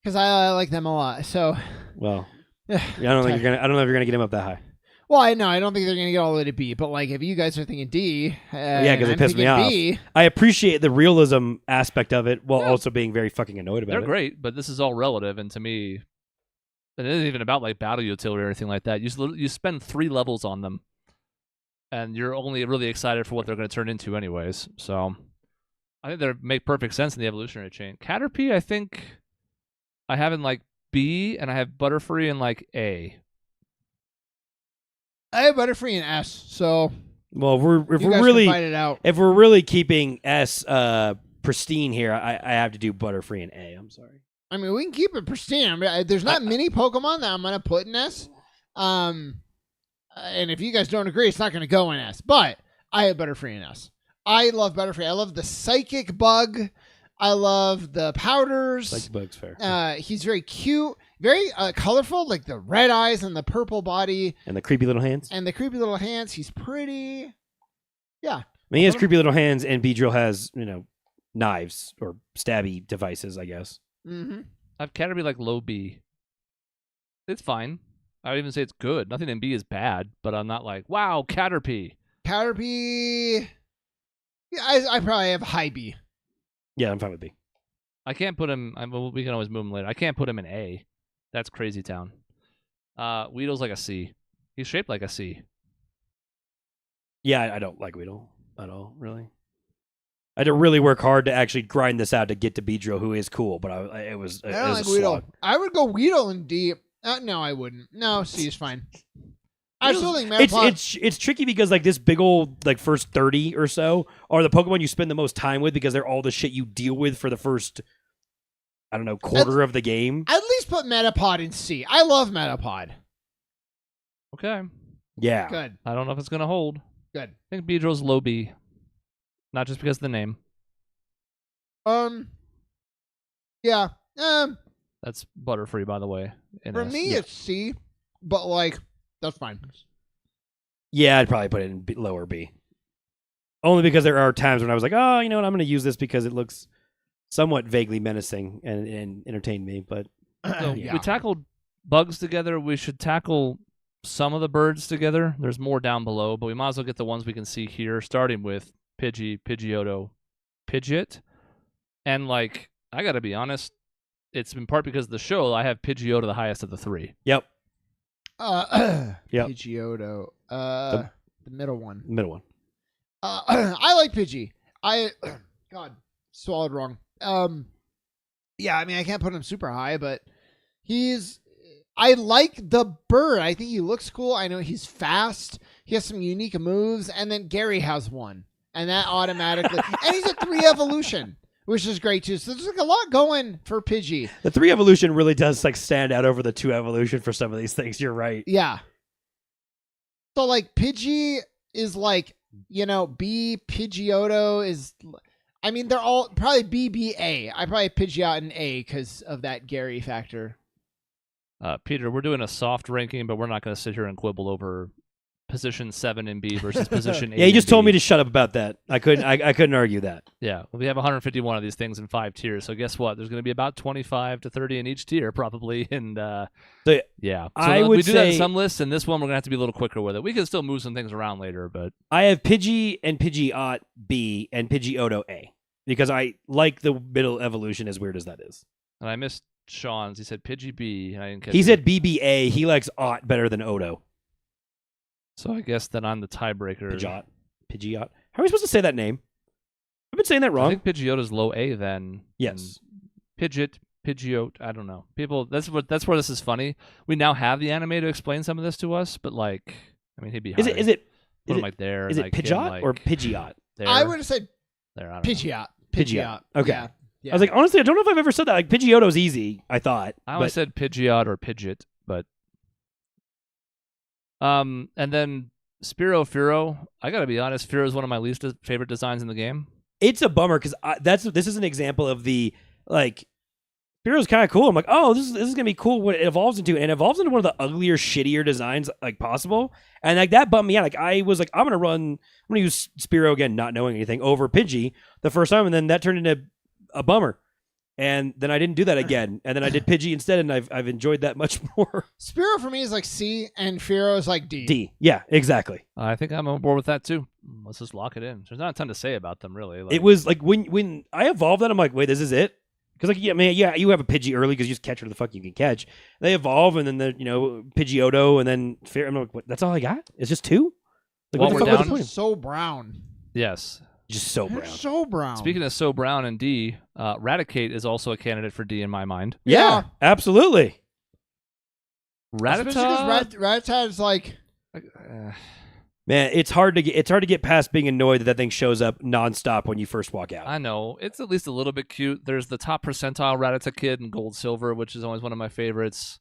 Speaker 3: because I like them a lot. So
Speaker 1: well, I don't know if you're gonna get him up that high.
Speaker 3: Well, I don't think they're going to get all the way to B, but like if you guys are thinking D,
Speaker 1: because it pissed me off.
Speaker 3: B,
Speaker 1: I appreciate the realism aspect of it while also being very fucking annoyed about it.
Speaker 2: They're great, but this is all relative, and to me, it isn't even about like battle utility or anything like that. You spend 3 levels on them, and you're only really excited for what they're going to turn into anyways. So I think they make perfect sense in the evolutionary chain. Caterpie, I think I have in like B, and I have Butterfree in like A.
Speaker 3: I have Butterfree and S, so
Speaker 1: well, if we're really keeping S pristine here, I have to do Butterfree and A. I'm sorry.
Speaker 3: I mean, we can keep it pristine. I mean, there's not many Pokemon that I'm gonna put in S, and if you guys don't agree, it's not gonna go in S. But I have Butterfree and S. I love Butterfree. I love the Psychic Bug. I love the powders.
Speaker 1: Psychic Bug's fair.
Speaker 3: He's very cute. Very colorful, like the red eyes and the purple body.
Speaker 1: And the creepy little hands.
Speaker 3: He's pretty. Yeah.
Speaker 1: I mean, he has creepy little hands, and Beedrill has, you know, knives or stabby devices, I guess.
Speaker 3: Mm-hmm.
Speaker 2: I've Caterpie like low B. It's fine. I would even say it's good. Nothing in B is bad, but I'm not like, wow, Caterpie.
Speaker 3: Caterpie. Yeah, I probably have high B.
Speaker 1: Yeah, I'm fine with B.
Speaker 2: I can't put him. We can always move him later. I can't put him in A. That's crazy town. Weedle's like a C. He's shaped like a C.
Speaker 1: Yeah, I don't like Weedle at all, really. I had to really work hard to actually grind this out to get to Beedrill, who is cool, but it was
Speaker 3: I don't like Weedle. I would go Weedle in D. No, I wouldn't. No, C is fine. I still think Metapod.
Speaker 1: It's tricky because like this big old like first 30 or so are the Pokemon you spend the most time with because they're all the shit you deal with for the first, I don't know, quarter of the game.
Speaker 3: At least put Metapod in C. I love Metapod.
Speaker 2: Okay.
Speaker 1: Yeah.
Speaker 3: Good.
Speaker 2: I don't know if it's gonna hold.
Speaker 3: Good.
Speaker 2: I think Beedrill's low B. Not just because of the name.
Speaker 3: Yeah.
Speaker 2: That's Butterfree, by the way.
Speaker 3: For me, it's C, but like that's fine.
Speaker 1: Yeah, I'd probably put it in lower B. Only because there are times when I was like, oh, you know what, I'm going to use this because it looks somewhat vaguely menacing and entertain me. But
Speaker 2: we tackled bugs together. We should tackle some of the birds together. There's more down below, but we might as well get the ones we can see here, starting with Pidgey, Pidgeotto, Pidgeot. And like, I got to be honest, it's in part because of the show. I have Pidgeotto the highest of the 3.
Speaker 1: Yep.
Speaker 3: Pidgeotto. The middle one.
Speaker 1: Middle one.
Speaker 3: I like Pidgey. God, swallowed wrong. Yeah, I mean, I can't put him super high, but I like the bird. I think he looks cool. I know he's fast. He has some unique moves, and then Gary has one, and that automatically, and he's a 3 evolution, which is great too. So there's like a lot going for Pidgey.
Speaker 1: The 3 evolution really does like stand out over the 2 evolution for some of these things. You're right.
Speaker 3: Yeah. So like Pidgey is like, you know, B, Pidgeotto is, I mean, they're all probably BBA. I probably Pidgeot an A because of that Gary factor.
Speaker 2: Peter, we're doing a soft ranking, but we're not going to sit here and quibble over position 7 in B versus position 8.
Speaker 1: Yeah, you just
Speaker 2: in
Speaker 1: told
Speaker 2: B.
Speaker 1: me to shut up about that. I couldn't argue that.
Speaker 2: Yeah, well, we have 151 of these things in 5 tiers. So guess what? There's going to be about 25 to 30 in each tier, probably. And yeah, so
Speaker 1: I
Speaker 2: we
Speaker 1: would
Speaker 2: do that in
Speaker 1: say-
Speaker 2: some lists, and this one we're going to have to be a little quicker with it. We can still move some things around later, but
Speaker 1: I have Pidgey and Pidgeot B and Pidgeotto A because I like the middle evolution, as weird as that is.
Speaker 2: and I missed Sean's. He said Pidgey B, and I didn't catch
Speaker 1: He
Speaker 2: it.
Speaker 1: said BBA. He likes Ot better than Odo.
Speaker 2: So I guess then I'm the tiebreaker.
Speaker 1: Pidgeot. How are we supposed to say that name? I've been saying that
Speaker 2: I
Speaker 1: wrong.
Speaker 2: think Pidgeotto's low A then.
Speaker 1: Yes.
Speaker 2: and Pidgeot, I don't know. People, that's where this is funny. We now have the anime to explain some of this to us, but like, I mean, he'd be
Speaker 1: Is
Speaker 2: high.
Speaker 1: it
Speaker 2: Put him like there.
Speaker 1: is
Speaker 2: and
Speaker 1: it
Speaker 2: like him,
Speaker 1: Pidgeot
Speaker 2: like,
Speaker 1: or Pidgeot?
Speaker 2: there?
Speaker 3: I would have said
Speaker 2: there. I don't know.
Speaker 3: Pidgeot.
Speaker 1: Pidgeot. Okay.
Speaker 3: Yeah. Yeah.
Speaker 1: I was like, honestly, I don't know if I've ever said that. Like Pidgeotto's easy, I thought.
Speaker 2: I always said Pidgeot or Pidgeot, but and then Spearow Fearow. I gotta be honest, Fearow is one of my least favorite designs in the game.
Speaker 1: it's a bummer because this is an example of the like Spearow's kind of cool. I'm like, oh, this is gonna be cool what it evolves into, and it evolves into one of the uglier, shittier designs like possible, and like that bummed me out. Like I was like, I'm gonna use Spearow again, not knowing anything, over Pidgey the first time, and then that turned into a bummer, and then I didn't do that again, and then I did Pidgey instead, and I've enjoyed that much more.
Speaker 3: Spearow for me is like C, and Fearow is like D.
Speaker 1: D, yeah, exactly.
Speaker 2: I think I'm on board with that too. Let's just lock it in. There's not a ton to say about them, really. Like,
Speaker 1: It was like when I evolved that, I'm like, wait, this is it? Because like, yeah, you have a Pidgey early because you just catch what the fuck you can catch. They evolve, and then the Pidgeotto, and then Fear. I'm like, what? That's all I got? It's just two? Like,
Speaker 2: Well,
Speaker 1: what the
Speaker 2: we're
Speaker 1: fuck was the
Speaker 2: down-
Speaker 1: point?
Speaker 3: So brown.
Speaker 2: yes.
Speaker 1: Just so
Speaker 3: They're
Speaker 1: brown.
Speaker 3: so brown.
Speaker 2: Speaking of so brown and D, Raticate is also a candidate for D in my mind.
Speaker 1: Yeah, absolutely.
Speaker 3: Especially
Speaker 2: Rattata.
Speaker 3: because Rattata is like,
Speaker 1: Man, it's hard to get past being annoyed that thing shows up nonstop when you first walk out.
Speaker 2: I know. It's at least a little bit cute. There's the top percentile Rattata kid in Gold Silver, which is always one of my favorites.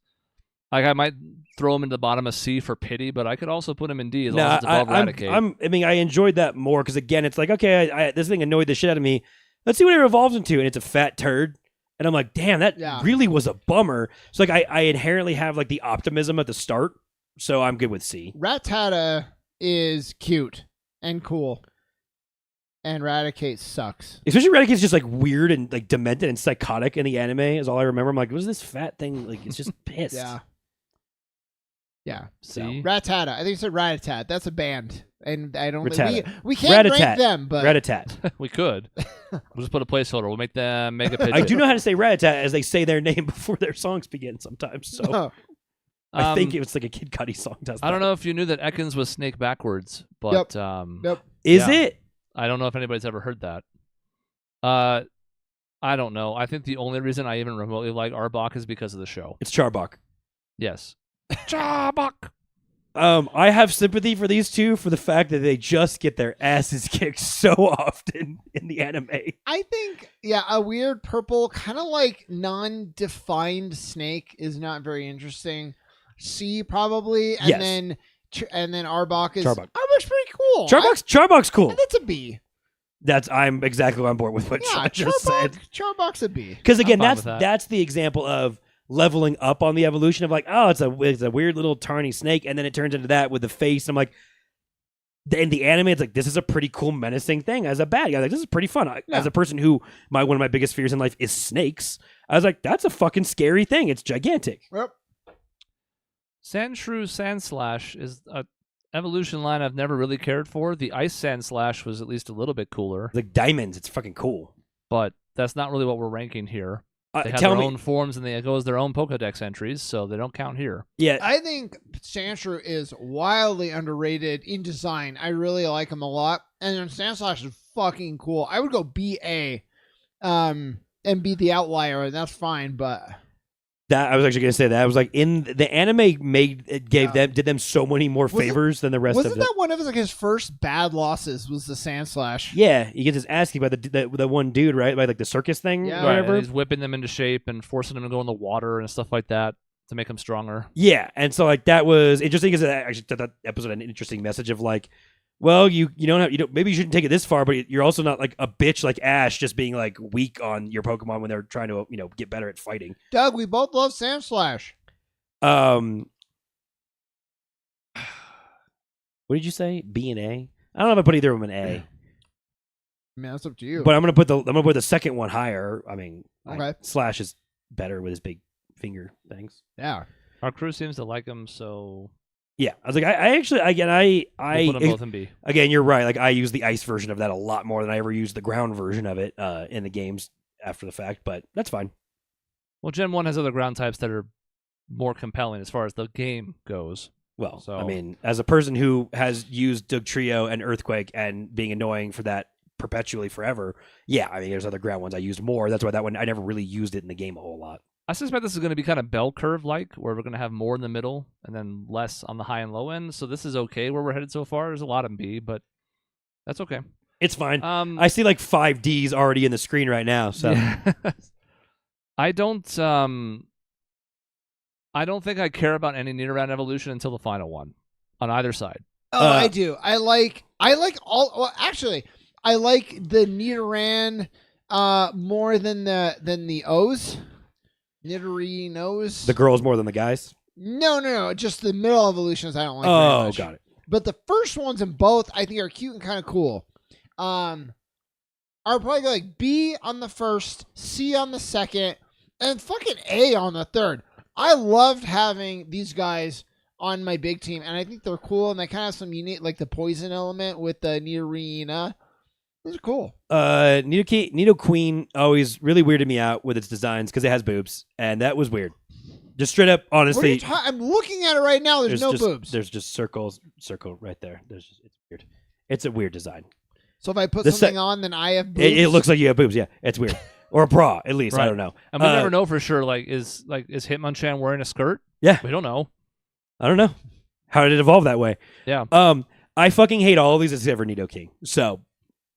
Speaker 2: Like, I might throw him into the bottom of C for pity, but I could also put him in D as long as it's above Raticate.
Speaker 1: I enjoyed that more because again, it's like, okay, this thing annoyed the shit out of me. Let's see what it evolves into, and it's a fat turd. And I'm like, damn, that really was a bummer. So like, I inherently have like the optimism at the start, so I'm good with C.
Speaker 3: Rattata is cute and cool, and Raticate sucks.
Speaker 1: Especially Raticate's just like weird and like demented and psychotic in the anime is all I remember. I'm like, what is this fat thing? Like, it's just pissed.
Speaker 3: Yeah.
Speaker 2: C.
Speaker 3: Rattata. I think you said Ratatat. That's a band, and I don't think
Speaker 1: Rattata.
Speaker 3: we can't
Speaker 1: Ratatat.
Speaker 3: rank them, but
Speaker 1: Ratatat.
Speaker 2: We could. We'll just put a placeholder. We'll make them make a picture.
Speaker 1: I do know how to say Ratatat as they say their name before their songs begin sometimes. So I think it's like a Kid Cudi song does that.
Speaker 2: I don't know if you knew that Ekans was snake backwards, but
Speaker 3: Yep.
Speaker 1: Is
Speaker 2: Yeah.
Speaker 1: it?
Speaker 2: I don't know if anybody's ever heard that. I don't know. I think the only reason I even remotely like Arbok is because of the show.
Speaker 1: It's Charbok.
Speaker 2: Yes. Charbok.
Speaker 1: I have sympathy for these two for the fact that they just get their asses kicked so often in the anime.
Speaker 3: I think a weird purple, kind of like non-defined snake is not very interesting. C probably, and
Speaker 1: Yes.
Speaker 3: then Arbok is
Speaker 1: Charbok.
Speaker 3: Arbok's pretty cool.
Speaker 1: Charbok's cool.
Speaker 3: That's a B.
Speaker 1: I'm exactly on board with what Sean just said.
Speaker 3: Charbok's a B.
Speaker 1: Because again,
Speaker 2: I'm fine with that.
Speaker 1: that's the example of leveling up on the evolution of like, oh, it's a weird little tarny snake, and then it turns into that with the face. I'm like, in the anime, it's like this is a pretty cool menacing thing. As a bad guy, like this is pretty fun. As a person who one of my biggest fears in life is snakes, I was like, that's a fucking scary thing. It's gigantic.
Speaker 3: Yep.
Speaker 2: Sandshrew Sandslash is a evolution line I've never really cared for. The Ice Sandslash was at least a little bit cooler,
Speaker 1: Like diamonds, it's fucking cool.
Speaker 2: but that's not really what we're ranking here. They have
Speaker 1: Tell
Speaker 2: their
Speaker 1: me,
Speaker 2: own forms and they go as their own Pokedex entries, so they don't count here.
Speaker 1: yeah,
Speaker 3: I think Sandshrew is wildly underrated in design. I really like him a lot, and then Sandslash is fucking cool. I would go BA, and be the outlier, and that's fine. But
Speaker 1: that I was actually gonna say that. I was like, in the anime did them so many more
Speaker 3: Was it-
Speaker 1: favors than the rest of
Speaker 3: wasn't
Speaker 1: it.
Speaker 3: that one of his first bad losses? Was the Sandslash?
Speaker 1: Yeah, he gets his ass kicked by the one dude, right? By like the circus thing,
Speaker 3: Yeah.
Speaker 1: or whatever.
Speaker 2: And he's whipping them into shape and forcing them to go in the water and stuff like that to make them stronger.
Speaker 1: Yeah, and so like that was interesting because I actually thought that episode had an interesting message of like, Well, you don't have maybe you shouldn't take it this far, but you're also not like a bitch like Ash, just being like weak on your Pokemon when they're trying to get better at fighting.
Speaker 3: Doug, we both love Sandslash.
Speaker 1: What did you say? B and A? I don't know if I put either of them in A.
Speaker 3: I mean, that's up to you.
Speaker 1: But I'm gonna put the second one higher. I mean,
Speaker 3: Okay.
Speaker 1: Slash is better with his big finger things.
Speaker 3: Yeah.
Speaker 2: Our crew seems to like him, so
Speaker 1: Yeah, I was like, I actually, again, I
Speaker 2: we'll put them both in B.
Speaker 1: Again, you're right. Like, I use the ice version of that a lot more than I ever used the ground version of it in the games after the fact, but that's fine.
Speaker 2: Well, Gen 1 has other ground types that are more compelling as far as the game goes.
Speaker 1: Well,
Speaker 2: So-
Speaker 1: I mean, as a person who has used Dugtrio and Earthquake and being annoying for that perpetually forever, yeah, I mean, there's other ground ones I used more. That's why that one, I never really used it in the game a whole lot.
Speaker 2: I suspect this is going to be kind of bell curve-like, where we're going to have more in the middle and then less on the high and low end. So this is okay where we're headed so far. There's a lot in B, but that's okay.
Speaker 1: It's fine. I see like 5 Ds already in the screen right now, so.
Speaker 2: Yeah. I don't think I care about any Nidoran evolution until the final one on either side.
Speaker 3: Oh, I do. I like all. Well, actually, I like the Nidoran more than the O's. Nidorinos.
Speaker 1: The girls more than the guys?
Speaker 3: No. Just the middle evolutions I don't like very
Speaker 1: Oh,
Speaker 3: much.
Speaker 1: got it.
Speaker 3: But the first ones in both I think are cute and kind of cool. I would probably go like B on the first, C on the second, and fucking A on the third. I loved having these guys on my big team, and I think they're cool, and they kind of have some unique, like the poison element with the Nidorina. Those are cool.
Speaker 1: Nido Queen always really weirded me out with its designs because it has boobs, and that was weird. Just straight up, honestly.
Speaker 3: I'm looking at it right now. There's no boobs.
Speaker 1: There's just circle right there. It's weird. It's a weird design.
Speaker 3: So if I put something on, then I have boobs?
Speaker 1: It looks like you have boobs. Yeah, it's weird. Or a bra, at least.
Speaker 2: Right.
Speaker 1: I don't know.
Speaker 2: And we never know for sure. Like, is Hitmonchan wearing a skirt?
Speaker 1: Yeah,
Speaker 2: We don't know.
Speaker 1: I don't know. How did it evolve that way?
Speaker 2: Yeah.
Speaker 1: I fucking hate all of these except for Nidoking. So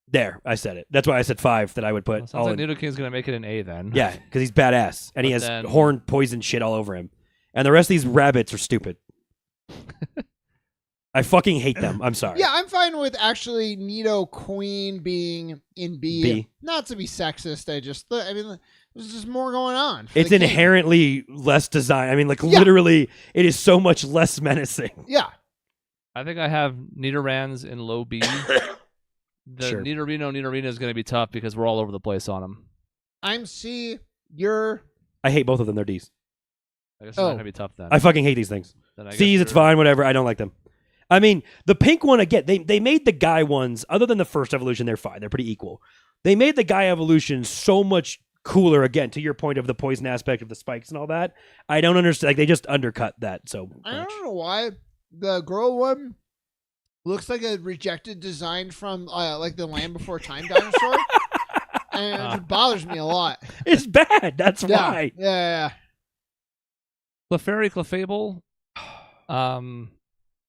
Speaker 1: there, I said it. That's why I said 5 that I would put.
Speaker 2: Well, sounds like Nidoking's going to make it an A then.
Speaker 1: Yeah, because he's badass and he has horn poison shit all over him, and the rest of these rabbits are stupid. I fucking hate them. I'm sorry.
Speaker 3: Yeah, I'm fine with actually Nido Queen being in B. Not to be sexist. I mean, there's just more going on.
Speaker 1: It's inherently less design. I mean, like literally, it is so much less menacing.
Speaker 3: Yeah.
Speaker 2: I think I have Nidorans in low B. The
Speaker 1: Sure.
Speaker 2: Nidorina is going to be tough because we're all over the place on them.
Speaker 3: I'm C. You're.
Speaker 1: I hate both of them. They're Ds.
Speaker 2: I guess it's not going to be tough then.
Speaker 1: I fucking hate these things.
Speaker 2: Then I guess
Speaker 1: C's, it's fine, whatever. I don't like them. I mean, the pink one, again, they made the guy ones, other than the first evolution, they're fine. They're pretty equal. They made the guy evolution so much cooler, again, to your point of the poison aspect of the spikes and all that. I don't understand. Like, they just undercut that so much.
Speaker 3: I don't know why the girl one looks like a rejected design from like the Land Before Time dinosaur. And it bothers me a lot.
Speaker 1: It's bad. That's why.
Speaker 3: Yeah.
Speaker 2: Clefairy, Clefable,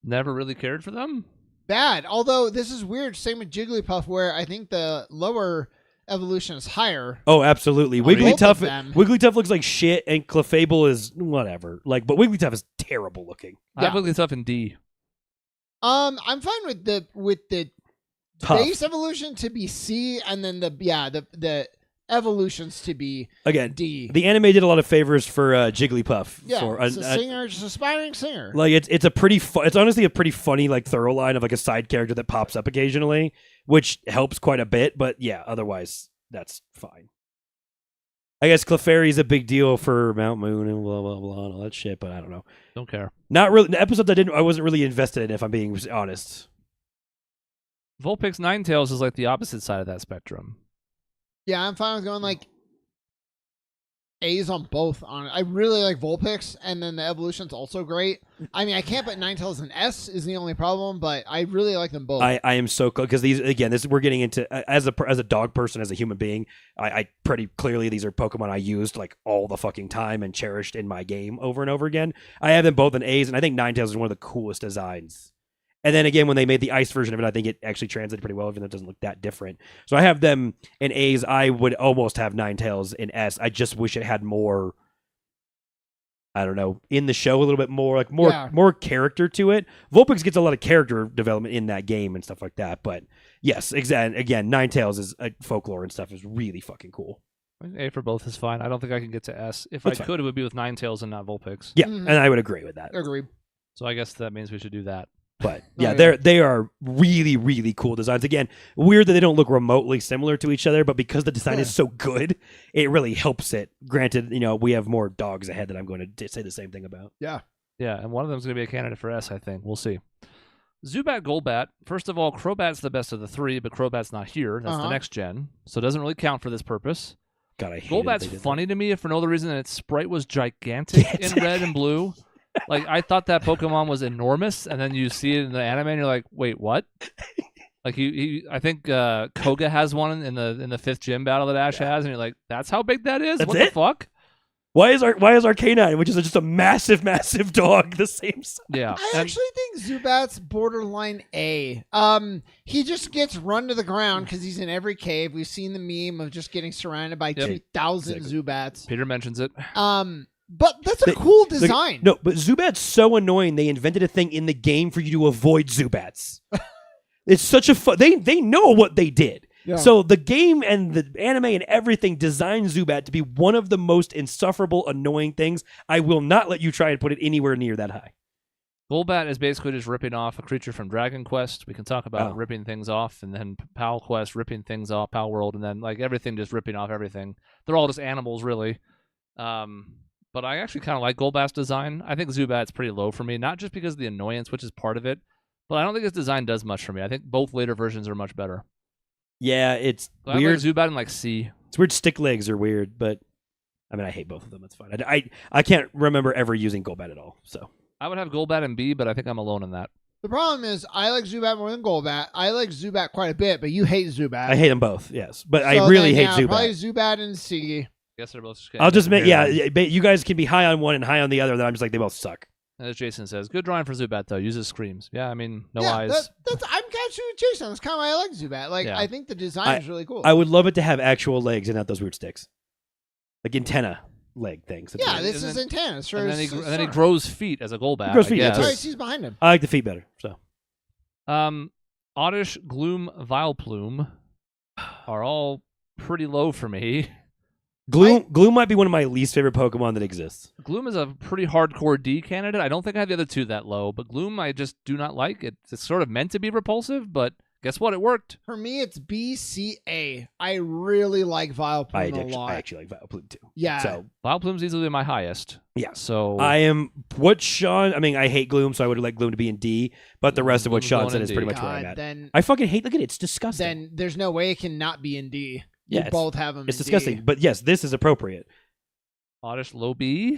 Speaker 2: never really cared for them.
Speaker 3: Bad. Although this is weird. Same with Jigglypuff, where I think the lower evolution is higher.
Speaker 1: Oh, absolutely.
Speaker 3: Both of
Speaker 1: Wigglytuff
Speaker 3: them.
Speaker 1: Wigglytuff looks like shit, and Clefable is whatever. Like, but Wigglytuff is terrible looking.
Speaker 2: I have Wigglytuff in D.
Speaker 3: I'm fine with the
Speaker 1: Tough.
Speaker 3: base evolution to be C, and then the evolutions to be
Speaker 1: Again,
Speaker 3: D.
Speaker 1: the anime did a lot of favors for Jigglypuff.
Speaker 3: Yeah,
Speaker 1: for,
Speaker 3: it's a singer, just aspiring singer.
Speaker 1: Like it's a pretty it's honestly a pretty funny like thorough line of like a side character that pops up occasionally, which helps quite a bit. But yeah, otherwise that's fine. I guess Clefairy's a big deal for Mount Moon and blah blah blah and all that shit, but I don't know.
Speaker 2: Don't care.
Speaker 1: Not really. The episodes I wasn't really invested in, if I'm being honest.
Speaker 2: Vulpix Ninetales is like the opposite side of that spectrum.
Speaker 3: Yeah, I'm fine with going like A's on both. I really like Vulpix, and then the evolution's also great. I mean, I can't put Ninetales in S is the only problem, but I really like them both.
Speaker 1: I am so close because these again. We're getting into as a dog person, as a human being. I pretty clearly these are Pokemon I used like all the fucking time and cherished in my game over and over again. I have them both in A's, and I think Ninetales is one of the coolest designs. And then again, when they made the ice version of it, I think it actually translated pretty well, even though it doesn't look that different. So I have them in A's. I would almost have Ninetales in S. I just wish it had more. I don't know, in the show a little bit more, like more character to it. Vulpix gets a lot of character development in that game and stuff like that. But yes, exactly. Again, Ninetales is folklore and stuff is really fucking cool.
Speaker 2: A for both is fine. I don't think I can get to S. If That's I could, it would be with Ninetales and not Vulpix.
Speaker 1: Yeah, and I would agree with that.
Speaker 3: Agreed.
Speaker 2: So I guess that means we should do that.
Speaker 1: But yeah, they are really, really cool designs. Again, weird that they don't look remotely similar to each other, but because the design is so good, it really helps it. Granted, we have more dogs ahead that I'm going to say the same thing about.
Speaker 3: Yeah.
Speaker 2: Yeah, and one of them is going to be a candidate for S, I think. We'll see. Zubat, Golbat. First of all, Crobat's the best of the three, but Crobat's not here. That's the next gen, so it doesn't really count for this purpose.
Speaker 1: God, I hate
Speaker 2: Golbat's funny to me if for no other reason than its sprite was gigantic in red and blue. Like, I thought that Pokemon was enormous, and then you see it in the anime, and you're like, wait, what? Like, I think Koga has one in the 5th gym battle that Ash has, and you're like, that's how big that is? What the fuck?
Speaker 1: Why is Arcanine, which is just a massive, massive dog, the same size?
Speaker 2: Yeah.
Speaker 3: I actually think Zubat's borderline A. He just gets run to the ground because he's in every cave. We've seen the meme of just getting surrounded by 2,000 Zubats.
Speaker 2: Peter mentions it.
Speaker 3: But that's a cool design.
Speaker 1: No, but Zubat's so annoying, they invented a thing in the game for you to avoid Zubats. It's such a fun... They know what they did. Yeah. So the game and the anime and everything designed Zubat to be one of the most insufferable, annoying things. I will not let you try and put it anywhere near that high.
Speaker 2: Golbat is basically just ripping off a creature from Dragon Quest. We can talk about ripping things off, and then Pal Quest ripping things off, Pal World, and then like everything just ripping off everything. They're all just animals, really. But I actually kind of like Golbat's design. I think Zubat's pretty low for me, not just because of the annoyance, which is part of it, but I don't think its design does much for me. I think both later versions are much better.
Speaker 1: Yeah, it's
Speaker 2: so
Speaker 1: weird.
Speaker 2: I like Zubat in like C.
Speaker 1: It's weird. Stick legs are weird, but I mean, I hate both of them. It's fine. I can't remember ever using Golbat at all. So
Speaker 2: I would have Golbat in B, but I think I'm alone in that.
Speaker 3: The problem is I like Zubat more than Golbat. I like Zubat quite a bit, but you hate Zubat.
Speaker 1: I hate them both, yes. But so I really hate Zubat.
Speaker 3: Probably Zubat in C.
Speaker 2: I guess they're both...
Speaker 1: I'll just make... Yeah, you guys can be high on one and high on the other, then I'm just like, they both suck.
Speaker 2: As Jason says, good drawing for Zubat, though. Uses screams. Yeah, I mean, no eyes.
Speaker 3: I'm catching with Jason. That's kind of why I like Zubat. Like, I think the design is really cool.
Speaker 1: I would love it to have actual legs and not those weird sticks. Like antenna leg things.
Speaker 3: Yeah, this is antenna. Sure,
Speaker 2: and then he grows feet as a Golbat.
Speaker 1: He grows feet,
Speaker 3: that's right. He's behind him.
Speaker 1: I like the feet better, so.
Speaker 2: Oddish, Gloom, Vileplume are all pretty low for me.
Speaker 1: Gloom might be one of my least favorite Pokemon that exists.
Speaker 2: Gloom is a pretty hardcore D candidate. I don't think I have the other two that low, but Gloom I just do not like. It's sort of meant to be repulsive, but guess what? It worked.
Speaker 3: For me, it's B, C, A. I really like Vileplume a lot.
Speaker 1: I actually like Vileplume too.
Speaker 3: Yeah.
Speaker 2: So Vileplume's easily my highest.
Speaker 1: Yeah.
Speaker 2: So
Speaker 1: I am what Sean. I mean, I hate Gloom, so I would like Gloom to be in D. But the rest of what Sean said is pretty much where I'm at.
Speaker 3: Then,
Speaker 1: I fucking hate. Look at it. It's disgusting.
Speaker 3: Then there's no way it can not be in D.
Speaker 1: Yeah,
Speaker 3: both have them.
Speaker 1: It's disgusting,
Speaker 3: D.
Speaker 1: but yes, this is appropriate.
Speaker 2: Oddish low B.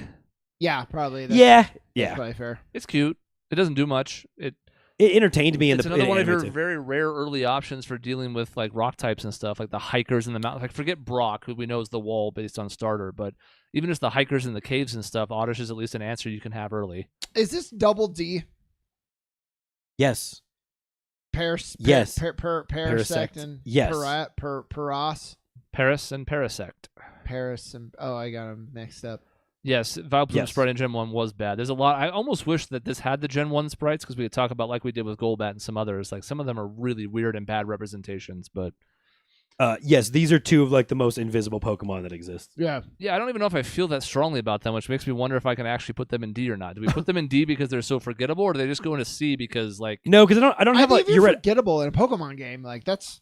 Speaker 3: Yeah, probably.
Speaker 1: That's
Speaker 3: probably fair.
Speaker 2: It's cute. It doesn't do much. It
Speaker 1: entertained me.
Speaker 2: It's another one of your very rare early options for dealing with like rock types and stuff, like the hikers in the mountain. Like forget Brock, who we know is the wall based on starter, but even just the hikers in the caves and stuff, Oddish is at least an answer you can have early.
Speaker 3: Is this double D?
Speaker 1: Yes.
Speaker 3: Parasect and
Speaker 1: yes.
Speaker 3: Paras.
Speaker 2: Paris and Parasect.
Speaker 3: Paris and I got them mixed up.
Speaker 2: Yes, Vileplume sprite in Gen 1 was bad. There's a lot. I almost wish that this had the Gen 1 sprites because we could talk about like we did with Golbat and some others. Like some of them are really weird and bad representations, but
Speaker 1: yes, these are two of like the most invisible Pokemon that exist.
Speaker 3: Yeah.
Speaker 2: Yeah, I don't even know if I feel that strongly about them, which makes me wonder if I can actually put them in D or not. Do we put them in D because they're so forgettable, or do they just go into C because like
Speaker 1: No, because I don't have like
Speaker 3: you're forgettable in a Pokemon game. Like that's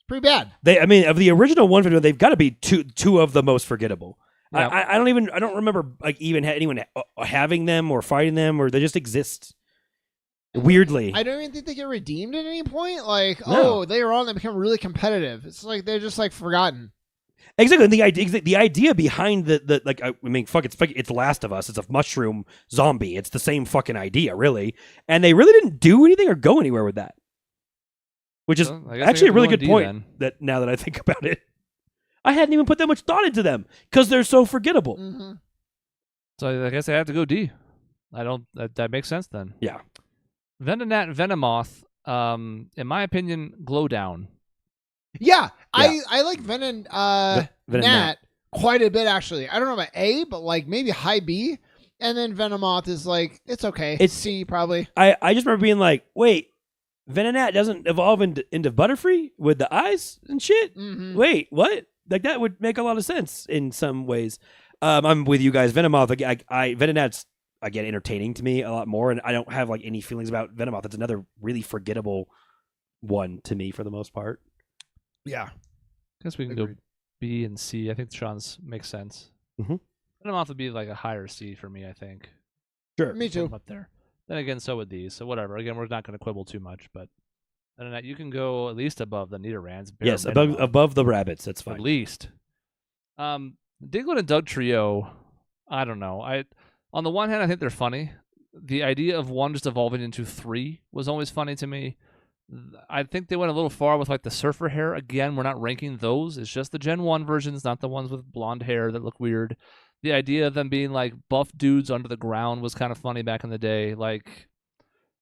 Speaker 3: pretty bad.
Speaker 1: I mean, of the original one, they've got to be two of the most forgettable. Yeah. I don't remember like even anyone having them or fighting them, or they just exist. Weirdly,
Speaker 3: I don't even think they get redeemed at any point. Like, they are on, they become really competitive. It's like they're just like forgotten.
Speaker 1: Exactly. The idea behind the like, I mean, it's Last of Us. It's a mushroom zombie. It's the same fucking idea, really. And they really didn't do anything or go anywhere with that, which is actually a really good point. Then. That now that I think about it, I hadn't even put that much thought into them because they're so forgettable.
Speaker 3: Mm-hmm.
Speaker 2: So I guess I have to go D. I don't. That makes sense then.
Speaker 1: Yeah.
Speaker 2: Venonat, Venomoth, in my opinion, glow down.
Speaker 3: Yeah. I like Venonat quite a bit, actually. I don't know about A, but like maybe high B. And then Venomoth is like, it's okay.
Speaker 1: It's
Speaker 3: C probably.
Speaker 1: I just remember being like, wait, Venonat doesn't evolve into Butterfree with the eyes and shit?
Speaker 3: Mm-hmm.
Speaker 1: Wait, what? Like, that would make a lot of sense in some ways. I'm with you guys. Venomoth, Venonat's, again, entertaining to me a lot more, and I don't have like any feelings about Venomoth. It's another really forgettable one to me for the most part.
Speaker 3: Yeah.
Speaker 2: I guess we can go B and C. I think Sean's makes sense.
Speaker 1: Mm-hmm.
Speaker 2: Venomoth would be like a higher C for me, I think.
Speaker 1: Sure.
Speaker 3: Me too.
Speaker 2: Up there. Then again, so would these. So whatever. Again, we're not going to quibble too much, but other than that, you can go at least above the Nidorands.
Speaker 1: Yes, above the rabbits. That's fine.
Speaker 2: At least. Diglett and Doug Trio, I don't know. On the one hand, I think they're funny. The idea of one just evolving into 3 was always funny to me. I think they went a little far with like the surfer hair. Again, we're not ranking those. It's just the Gen 1 versions, not the ones with blonde hair that look weird. The idea of them being like buff dudes under the ground was kind of funny back in the day.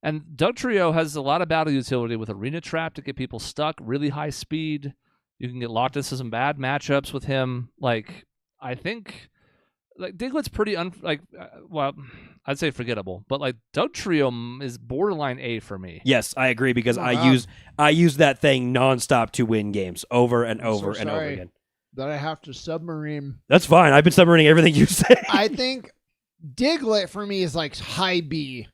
Speaker 2: And Doug Trio has a lot of battle utility with Arena Trap to get people stuck, really high speed. You can get locked into some bad matchups with him. I think Diglett's pretty I'd say forgettable, but Doug Trio is borderline A for me.
Speaker 1: Yes, I agree because I use that thing nonstop to win games over and over and over again.
Speaker 3: That I have to submarine.
Speaker 1: That's fine. I've been submarining everything you say.
Speaker 3: I think Diglett for me is like high B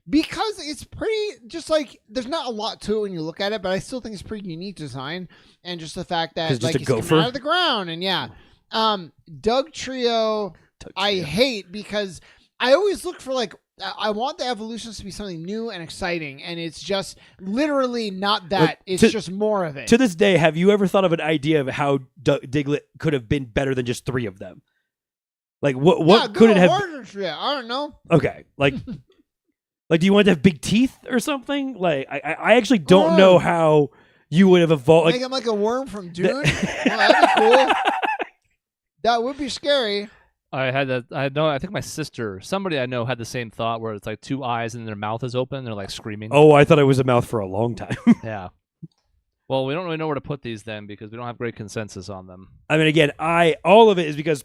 Speaker 3: because it's pretty just there's not a lot to it when you look at it, but I still think it's pretty unique design and just the fact that he's coming out of the ground and Doug Trio. I hate because I always look for I want the evolutions to be something new and exciting, and it's just literally not that. It's just more of it.
Speaker 1: To this day, have you ever thought of an idea of how Diglett could have been better than just 3 of them? What could it have?
Speaker 3: I don't know.
Speaker 1: Okay, do you want to have big teeth or something? I actually don't know how you would have evolved.
Speaker 3: Make him like a worm from Dune. That'd be cool. That would be scary.
Speaker 2: I think my sister, somebody I know, had the same thought where it's 2 eyes and their mouth is open. They're screaming.
Speaker 1: Oh, I thought it was a mouth for a long time.
Speaker 2: Yeah. Well, we don't really know where to put these then because we don't have great consensus on them.
Speaker 1: I mean, again, all of it is because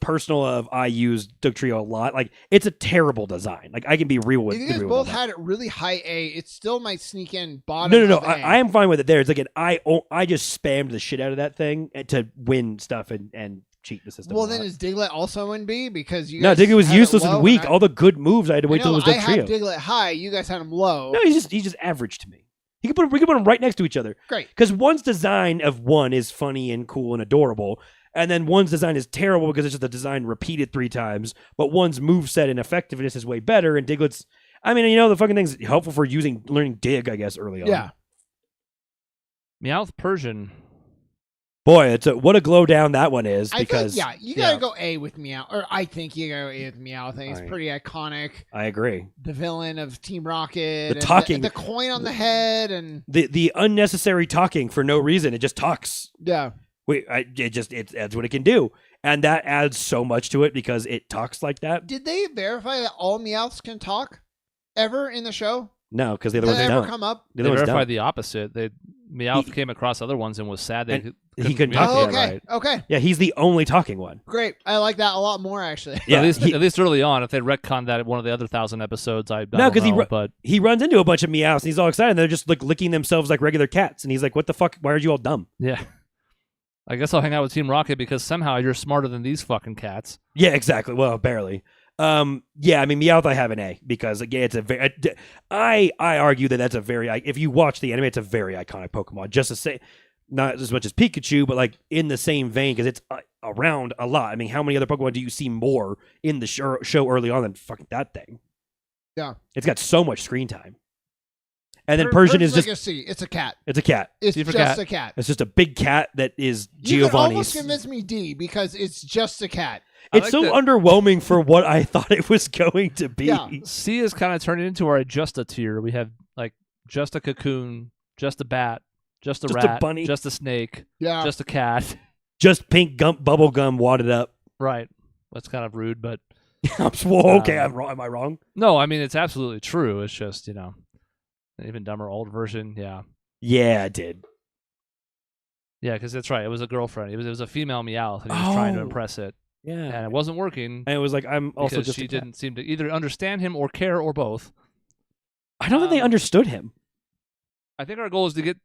Speaker 1: I use Doug Trio a lot. It's a terrible design. I can be real with.
Speaker 3: If you guys both had it really high A, it still might sneak in bottom.
Speaker 1: No. I am fine with it there. It's I just spammed the shit out of that thing to win stuff and cheat the system.
Speaker 3: Well, then is Diglett also in B because you?
Speaker 1: No, Diglett was useless and weak. All the good moves I had to wait till it was Doug Trio.
Speaker 3: I have Diglett high. You guys had him low.
Speaker 1: No, he's just average to me. We can put them right next to each other.
Speaker 3: Great.
Speaker 1: Because one's design of one is funny and cool and adorable, and then one's design is terrible because it's just the design repeated 3 times, but one's moveset and effectiveness is way better, and Diglett's... I mean, the fucking thing's helpful for learning Dig, I guess, early on.
Speaker 3: Yeah.
Speaker 2: Meowth Persian.
Speaker 1: Boy, what a glow down that one is. Because
Speaker 3: you gotta go A with Meowth, or I think you gotta go A with Meowth. I think it's pretty iconic.
Speaker 1: I agree.
Speaker 3: The villain of Team Rocket,
Speaker 1: the talking,
Speaker 3: the coin on the head, and
Speaker 1: the unnecessary talking for no reason. It just talks.
Speaker 3: Yeah,
Speaker 1: it adds what it can do, and that adds so much to it because it talks like that.
Speaker 3: Did they verify that all Meowths can talk ever in the show?
Speaker 1: No, because the other ones don't.
Speaker 3: Come up?
Speaker 2: They verified the opposite. Meowth came across other ones and was sad that
Speaker 1: he couldn't talk.
Speaker 3: Oh, okay. Okay.
Speaker 1: Yeah, he's the only talking one.
Speaker 3: Great. I like that a lot more, actually.
Speaker 2: Yeah, at least early on. If they retconned that at one of the other 1,000 episodes, because
Speaker 1: he runs into a bunch of Meowths and he's all excited. And they're just licking themselves like regular cats, and he's like, "What the fuck? Why are you all dumb?"
Speaker 2: Yeah. I guess I'll hang out with Team Rocket because somehow you're smarter than these fucking cats.
Speaker 1: Yeah, exactly. Well, barely. I mean, Meowth I have an A because again, it's a very. I argue that's a very. If you watch the anime, it's a very iconic Pokemon. Just to say, not as much as Pikachu, but in the same vein because it's around a lot. I mean, how many other Pokemon do you see more in the show early on than fucking that thing?
Speaker 3: Yeah,
Speaker 1: it's got so much screen time. And then Persian is just
Speaker 3: a C. It's a cat.
Speaker 1: It's a cat.
Speaker 3: It's just a cat.
Speaker 1: It's just a big cat that is Giovanni's.
Speaker 3: You can almost convince me D because it's just a cat.
Speaker 1: It's so underwhelming for what I thought it was going to be.
Speaker 2: Yeah. C is kind of turning into our Just a tier. We have just a cocoon, just a bat, just a rat,
Speaker 1: a bunny,
Speaker 2: just a snake,
Speaker 3: yeah,
Speaker 2: just a cat,
Speaker 1: just pink bubble gum wadded up.
Speaker 2: Right. That's kind of rude, but
Speaker 1: okay, I'm wrong. Am I wrong?
Speaker 2: No, I mean it's absolutely true. It's just an even dumber old version. Yeah.
Speaker 1: Yeah, I did.
Speaker 2: Yeah, because that's right. It was a girlfriend. It was a female Meowth, and he was trying to impress it.
Speaker 1: Yeah.
Speaker 2: and it wasn't working
Speaker 1: And it was like, I'm also
Speaker 2: because
Speaker 1: just
Speaker 2: she
Speaker 1: a cat.
Speaker 2: didn't seem to either understand him or care or both.
Speaker 1: I don't think they understood him.
Speaker 2: I think our goal is to get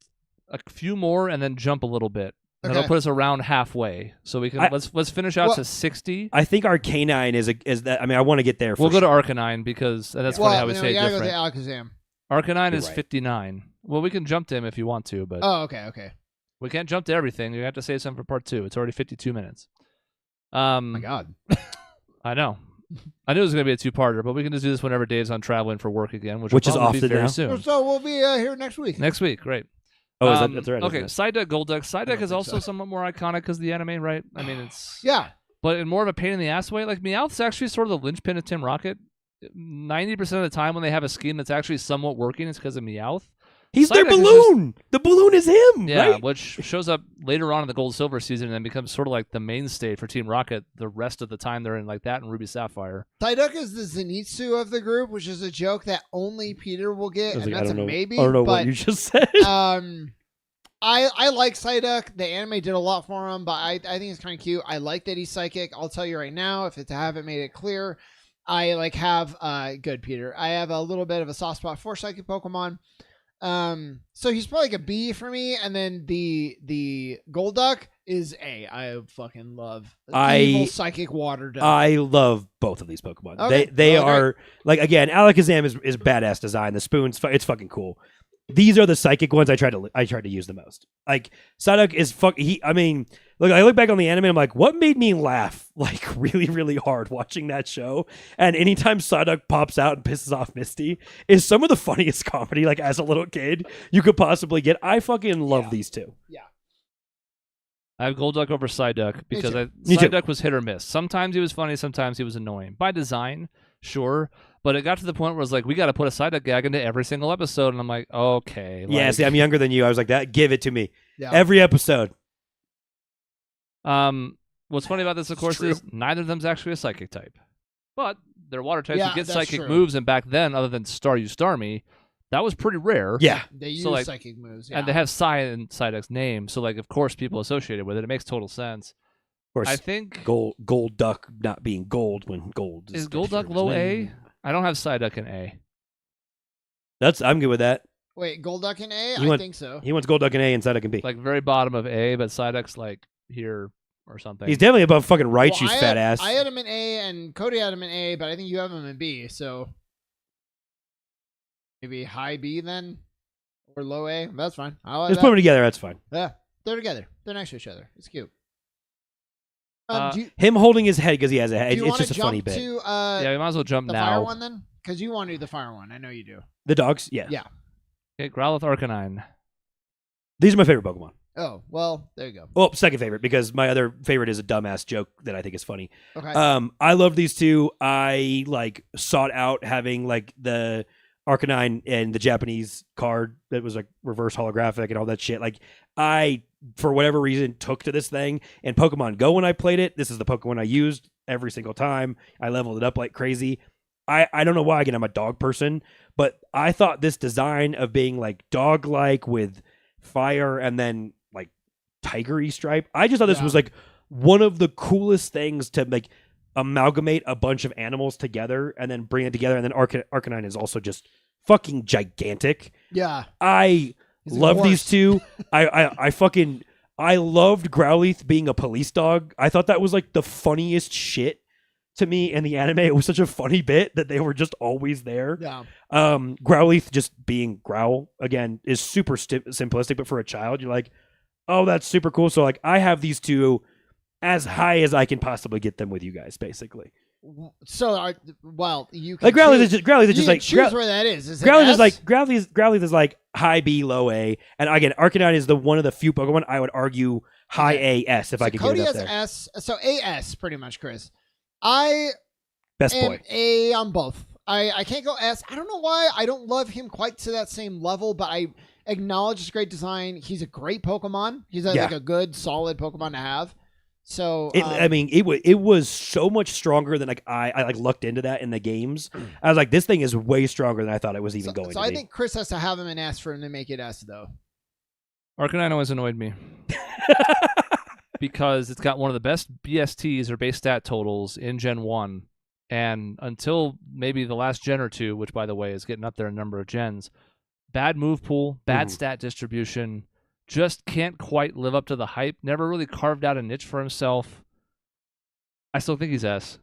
Speaker 2: a few more and then jump a little bit.
Speaker 3: Okay.
Speaker 2: That'll put us around halfway, so we can let's finish out to 60.
Speaker 1: I think our canine is that. I mean, I want to get there.
Speaker 2: We'll
Speaker 1: for
Speaker 2: go
Speaker 1: sure.
Speaker 2: to Arcanine because and that's
Speaker 3: Well,
Speaker 2: funny how we
Speaker 3: no,
Speaker 2: say
Speaker 3: we
Speaker 2: it
Speaker 3: gotta
Speaker 2: different.
Speaker 3: go to Alakazam.
Speaker 2: Arcanine
Speaker 1: You're
Speaker 2: is
Speaker 1: right.
Speaker 2: 59. Well, we can jump to him if you want to, but
Speaker 3: Oh, okay.
Speaker 2: we can't jump to everything. You have to save some for part 2. It's already 52 minutes.
Speaker 3: Oh my God.
Speaker 2: I know. I knew it was going to be a 2-parter, but we can just do this whenever Dave's on traveling for work again, which
Speaker 1: Which
Speaker 2: will
Speaker 1: is
Speaker 2: probably be
Speaker 1: often
Speaker 2: very
Speaker 1: now.
Speaker 2: soon.
Speaker 3: So we'll be here next week.
Speaker 2: Next week, great.
Speaker 1: Oh, that's right.
Speaker 2: Okay,
Speaker 1: isn't it?
Speaker 2: Psyduck, Golduck. Psyduck
Speaker 3: don't
Speaker 2: is
Speaker 3: think
Speaker 2: also
Speaker 3: so.
Speaker 2: somewhat more iconic because the anime, right? I mean, it's
Speaker 3: Yeah.
Speaker 2: but in more of a pain in the ass way. Like Meowth's actually sort of the linchpin of Team Rocket. 90% of the time when they have a scheme that's actually somewhat working, it's because of Meowth.
Speaker 1: He's their
Speaker 2: Psyduck is
Speaker 1: balloon. The balloon is him.
Speaker 2: Yeah,
Speaker 1: right?
Speaker 2: which shows up later on in the Gold Silver season and then becomes sort of like the mainstay for Team Rocket the rest of the time they're in, like that and Ruby Sapphire.
Speaker 3: Psyduck is the Zenitsu of the group, which is a joke that only Peter will get,
Speaker 1: I was
Speaker 3: and
Speaker 1: like,
Speaker 3: that's
Speaker 1: I don't
Speaker 3: a
Speaker 1: know.
Speaker 3: maybe.
Speaker 1: I don't know
Speaker 3: but,
Speaker 1: what you just said.
Speaker 3: I like Psyduck. The anime did a lot for him, but I think it's kind of cute. I like that he's psychic. I'll tell you right now, if I haven't made it clear, I have good Peter. I have a little bit of a soft spot for psychic Pokemon. So he's probably like a B for me, and then the Golduck is A. I fucking love evil psychic water duck.
Speaker 1: I love both of these Pokemon.
Speaker 3: Okay.
Speaker 1: They
Speaker 3: Well,
Speaker 1: are like, again, Alakazam is badass design. The spoon's it's fucking cool. These are the psychic ones I try to use the most. Like Psyduck is I mean, look, I look back on the anime, I'm like, what made me laugh like really, really hard watching that show? And anytime Psyduck pops out and pisses off Misty is some of the funniest comedy, like as a little kid, you could possibly get. I fucking love these two.
Speaker 3: Yeah.
Speaker 2: I have Golduck over Psyduck because
Speaker 3: too.
Speaker 1: Me too.
Speaker 2: Psyduck was hit or miss. Sometimes he was funny, sometimes he was annoying. By design, sure. But it got to the point where it was like, we got to put a Psyduck gag into every single episode. And I'm like, okay.
Speaker 1: Yeah,
Speaker 2: like,
Speaker 1: see, I'm younger than you. I was like, that. Give it to me.
Speaker 3: Yeah.
Speaker 1: Every episode.
Speaker 2: What's funny about this, of course,
Speaker 3: true.
Speaker 2: is neither of them's actually a psychic type. But they're water types
Speaker 3: Yeah,
Speaker 2: who get
Speaker 3: that's
Speaker 2: psychic
Speaker 3: true.
Speaker 2: moves. And back then, other than Star You Star Me, that was pretty rare.
Speaker 1: Yeah.
Speaker 3: They use
Speaker 2: So, like,
Speaker 3: psychic moves.
Speaker 2: And they have Psy in Psyduck's name. So, like, of course, people associated with it. It makes total sense.
Speaker 1: Of course,
Speaker 2: I think.
Speaker 1: gold duck not being gold when gold
Speaker 2: Is Golduck low A? I don't have Psyduck in A.
Speaker 1: I'm good with that.
Speaker 3: Wait, Golduck in A?
Speaker 1: You
Speaker 3: I
Speaker 1: want-
Speaker 3: think so.
Speaker 1: He wants gold duck and A and Psyduck and B.
Speaker 2: Like, very bottom of A, but Psyduck's, like, here or something.
Speaker 1: He's definitely above fucking
Speaker 3: Well,
Speaker 1: Raichu's
Speaker 3: I
Speaker 1: fat
Speaker 3: had-
Speaker 1: ass.
Speaker 3: I had him in A, and Cody had him in A, but I think you have him in B, so maybe high B then, or low A. That's fine. I like
Speaker 1: Just
Speaker 3: that.
Speaker 1: put them together. That's fine.
Speaker 3: Yeah, they're together. They're next to each other. It's cute.
Speaker 2: Uh,
Speaker 1: Him holding his head because he has a head.
Speaker 3: do you
Speaker 1: It's
Speaker 3: want to
Speaker 1: just a
Speaker 3: jump
Speaker 1: funny bit.
Speaker 3: to
Speaker 2: Yeah, we might as well jump
Speaker 3: the
Speaker 2: now.
Speaker 3: fire one then? Because you want to do the fire one. I know you do.
Speaker 1: The dogs, yeah.
Speaker 3: Yeah.
Speaker 2: Okay, Growlithe Arcanine.
Speaker 1: These are my favorite Pokemon.
Speaker 3: Oh, well, there you go.
Speaker 1: Well, second favorite because my other favorite is a dumbass joke that I think is funny.
Speaker 3: Okay.
Speaker 1: I love these two. I like sought out having like the Arcanine and the Japanese card that was like reverse holographic and all that shit. Like I, for whatever reason, took to this thing. And Pokemon Go when I played it, this is the Pokemon I used every single time. I leveled it up like crazy. I don't know why, again, I'm a dog person, but I thought this design of being like dog-like with fire and then like tigery stripe, I just thought this was like one of the coolest things to like amalgamate a bunch of animals together and then bring it together. And then Arcanine is also just fucking gigantic.
Speaker 3: yeah.
Speaker 1: I
Speaker 3: He's a
Speaker 1: love these
Speaker 3: horse.
Speaker 1: two. I loved Growlithe being a police dog. I thought that was like the funniest shit to me in the anime. It was such a funny bit that they were just always there.
Speaker 3: Yeah.
Speaker 1: Growlithe just being Growl again is super simplistic, but for a child, you're like, oh, that's super cool. So like, I have these two as high as I can possibly get them with you guys, basically.
Speaker 3: So, well, you can
Speaker 1: Like Growlithe is
Speaker 3: choose,
Speaker 1: just like
Speaker 3: choose where that is. Is it
Speaker 1: Growlithe
Speaker 3: S?
Speaker 1: is like Growlithe is like high B, low A, and again, Arcanine is the one of the few Pokemon I would argue high A S if
Speaker 3: so
Speaker 1: I could
Speaker 3: Cody
Speaker 1: get it up
Speaker 3: has
Speaker 1: there.
Speaker 3: S, so AS pretty much, Chris. I
Speaker 1: Best
Speaker 3: am
Speaker 1: boy.
Speaker 3: A on both. I can't go S. I don't know why. I don't love him quite to that same level, but I acknowledge his great design. He's a great Pokemon. He's like a good, solid Pokemon to have. So
Speaker 1: I mean, it was so much stronger than like I like looked into that in the games. I was like, this thing is way stronger than I thought it was even going
Speaker 3: so
Speaker 1: to
Speaker 3: I
Speaker 1: be.
Speaker 3: think Chris has to have him in S for him to make it S, though.
Speaker 2: Arcanine always annoyed me. because it's got one of the best BSTs or base stat totals in Gen 1. And until maybe the last gen or two, which, by the way, is getting up there in number of gens, bad move pool, bad stat distribution, just can't quite live up to the hype, never really carved out a niche for himself. I still think he's S.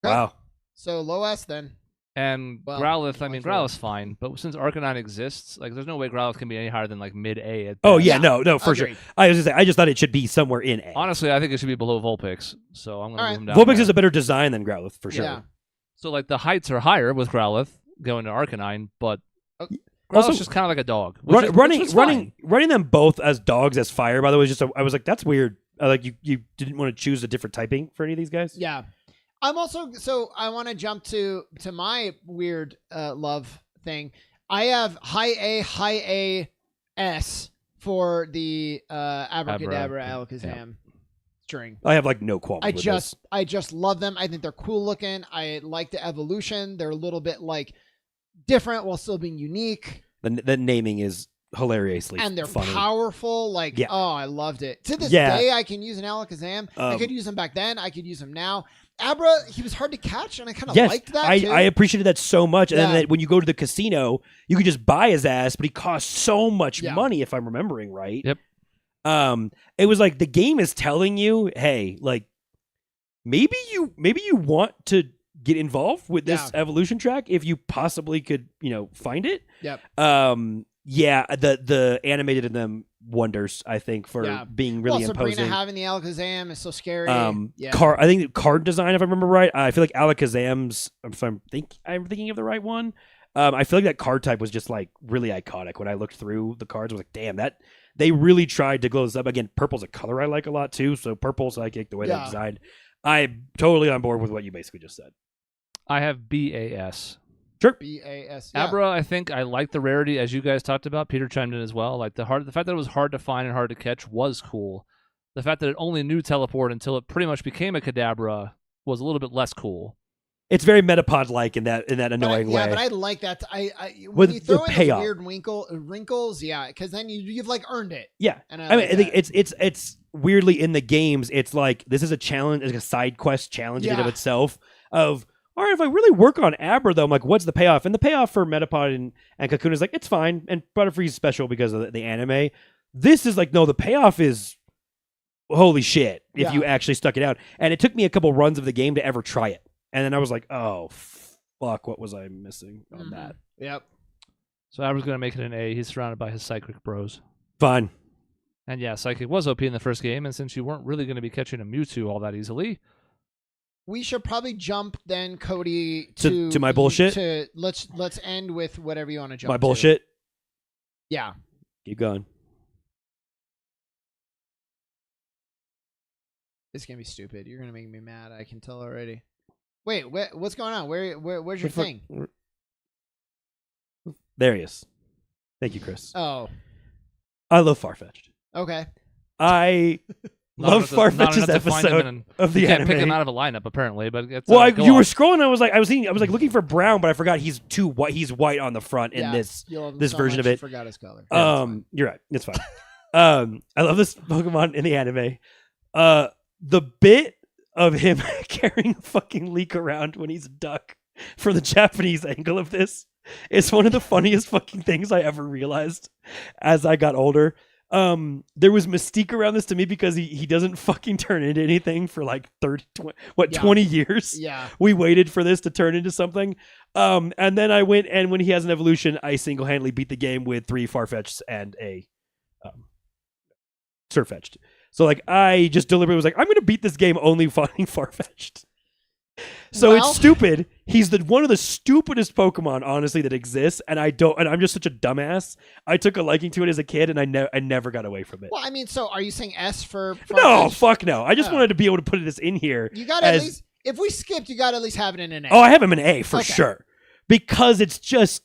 Speaker 1: Wow.
Speaker 3: So low S then.
Speaker 2: And
Speaker 3: Well,
Speaker 2: Growlithe, I mean,
Speaker 3: going forward.
Speaker 2: Growlithe's fine, but since Arcanine exists, like, there's no way Growlithe can be any higher than like mid A. At
Speaker 1: Oh
Speaker 2: best.
Speaker 1: yeah, no, for sure.
Speaker 3: Agreed.
Speaker 1: I was just saying, I just thought it should be somewhere in A.
Speaker 2: Honestly, I think it should be below Vulpix, so I'm going to
Speaker 3: All
Speaker 2: move him down.
Speaker 1: Vulpix
Speaker 2: there.
Speaker 1: is a better design than Growlithe for sure.
Speaker 3: Yeah.
Speaker 2: So like the heights are higher with Growlithe going to Arcanine, but
Speaker 3: Oh.
Speaker 2: Growlithe's
Speaker 1: Also,
Speaker 2: just kind of like a dog. Which is
Speaker 1: running
Speaker 2: fine.
Speaker 1: them both as dogs as fire. By the way, is just I was like, that's weird. Like you didn't want to choose a different typing for any of these guys.
Speaker 3: Yeah. I'm also I want to jump to my weird love thing. I have high A S for the Abracadabra Alakazam string.
Speaker 1: I have like no qualms.
Speaker 3: I just love them. I think they're cool looking. I like the evolution. They're a little bit like different while still being unique.
Speaker 1: The naming is hilariously
Speaker 3: And they're
Speaker 1: funny.
Speaker 3: powerful. Like,
Speaker 1: Yeah.
Speaker 3: oh, I loved it. To this
Speaker 1: Yeah.
Speaker 3: day, I can use an Alakazam. I could use him back then. I could use him now. Abra, he was hard to catch, and I kind of
Speaker 1: Yes,
Speaker 3: liked that too.
Speaker 1: I appreciated that so much. And
Speaker 3: Yeah.
Speaker 1: then when you go to the casino, you could just buy his ass, but he costs so much
Speaker 3: Yeah.
Speaker 1: money, if I'm remembering right.
Speaker 2: Yep.
Speaker 1: It was like the game is telling you, hey, like maybe you want to get involved with this evolution track if you possibly could, find it.
Speaker 3: Yep.
Speaker 1: Yeah, the animated in them wonders, I think, for being really
Speaker 3: well,
Speaker 1: imposing.
Speaker 3: Sabrina having the Alakazam is so scary.
Speaker 1: I think card design, if I remember right, I feel like Alakazam's. If I'm thinking of the right one. I feel like that card type was just like really iconic. When I looked through the cards, I was like, damn, that they really tried to glow this up. Again, purple's a color I like a lot too. So purple psychic, the way they're designed, I'm totally on board with what you basically just said.
Speaker 2: I have BAS.
Speaker 1: Sure.
Speaker 3: BAS.
Speaker 2: Abra, I think I like the rarity, as you guys talked about. Peter chimed in as well. Like the fact that it was hard to find and hard to catch was cool. The fact that it only knew teleport until it pretty much became a Kadabra was a little bit less cool.
Speaker 1: It's very Metapod-like in that annoying way.
Speaker 3: Yeah, but I like that. When
Speaker 1: With
Speaker 3: you throw
Speaker 1: the
Speaker 3: in
Speaker 1: payoff.
Speaker 3: those weird wrinkles, because then you've like earned it.
Speaker 1: Yeah,
Speaker 3: And
Speaker 1: I
Speaker 3: like
Speaker 1: think
Speaker 3: that.
Speaker 1: it's weirdly in the games. It's like this is a challenge, like a side quest challenge in and of
Speaker 3: Yeah.
Speaker 1: itself. Of all right, if I really work on Abra though, I'm like, what's the payoff? And the payoff for Metapod and Cocoon is like, it's fine, and Butterfree's special because of the anime. This is like, no, the payoff is holy shit if you actually stuck it out. And it took me a couple runs of the game to ever try it, and then I was like, oh fuck, what was I missing on that?
Speaker 3: Yep.
Speaker 2: So Abra's going to make it an A. He's surrounded by his Psychic bros.
Speaker 1: Fine.
Speaker 2: And yeah, Psychic was OP in the first game, and since you weren't really going to be catching a Mewtwo all that easily,
Speaker 3: We should probably jump then, Cody,
Speaker 1: To my bullshit?
Speaker 3: Let's end with whatever you want to jump.
Speaker 1: My
Speaker 3: to.
Speaker 1: bullshit.
Speaker 3: Yeah.
Speaker 1: Keep going.
Speaker 3: It's gonna be stupid. You're gonna make me mad. I can tell already. Wait, what's going on? Where's your thing?
Speaker 1: There he is. Thank you, Chris.
Speaker 3: Oh,
Speaker 1: I love Farfetch'd.
Speaker 3: okay.
Speaker 1: I love Farfetch's episode of the
Speaker 2: you can't
Speaker 1: anime.
Speaker 2: pick him out of a lineup apparently, but it's
Speaker 1: Well,
Speaker 2: go
Speaker 1: you were
Speaker 2: off.
Speaker 1: scrolling. I was like looking for brown, but I forgot he's too white. He's white on the front in this
Speaker 3: You love him
Speaker 1: this
Speaker 3: so
Speaker 1: version
Speaker 3: much,
Speaker 1: of
Speaker 3: you
Speaker 1: it.
Speaker 3: forgot his color.
Speaker 1: You're right. It's fine. I love this Pokemon in the anime. The bit of him carrying a fucking leak around when he's a duck for the Japanese angle of this is one of the funniest fucking things I ever realized as I got older. There was mystique around this to me because he doesn't fucking turn into anything for like 20 years.
Speaker 3: Yeah.
Speaker 1: We waited for this to turn into something. And then I went, and when he has an evolution, I single-handedly beat the game with 3 Farfetch'd and a Surfetch'd. So like I just deliberately was like, I'm going to beat this game only finding Farfetch'd. So
Speaker 3: Well-
Speaker 1: it's stupid. He's one of the stupidest Pokemon, honestly, that exists, and I'm just such a dumbass. I took a liking to it as a kid, and I never got away from it.
Speaker 3: Well, I mean, so are you saying S for?
Speaker 1: No,
Speaker 3: Farfetch'd?
Speaker 1: fuck no. I just
Speaker 3: Oh.
Speaker 1: wanted to be able to put this in here.
Speaker 3: You got to at least. If we skipped, you got to at least have it in an A.
Speaker 1: Oh, I have him in A for
Speaker 3: Okay.
Speaker 1: sure. Because it's just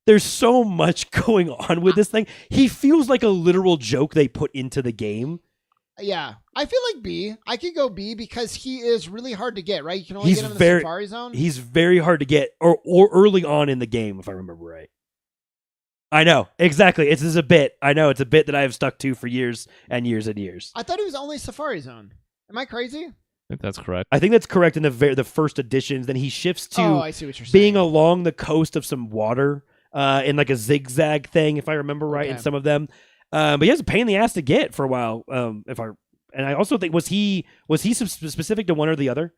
Speaker 1: there's so much going on with this thing. He feels like a literal joke they put into the game.
Speaker 3: Yeah, I feel like B. I could go B because he is really hard to get. Right, you can only
Speaker 1: He's
Speaker 3: get him in the
Speaker 1: very-
Speaker 3: Safari Zone.
Speaker 1: He's very hard to get, or early on in the game, if I remember right. I know. Exactly. This is a bit. I know. It's a bit that I have stuck to for years and years and years.
Speaker 3: I thought he was only Safari Zone. Am I crazy?
Speaker 2: I think that's correct.
Speaker 1: I think that's correct in the first editions. Then he shifts to
Speaker 3: I see what you're saying.
Speaker 1: being along the coast of some water in like a zigzag thing, if I remember right, in some of them. But he has a pain in the ass to get for a while. And I also think was he specific to one or the other?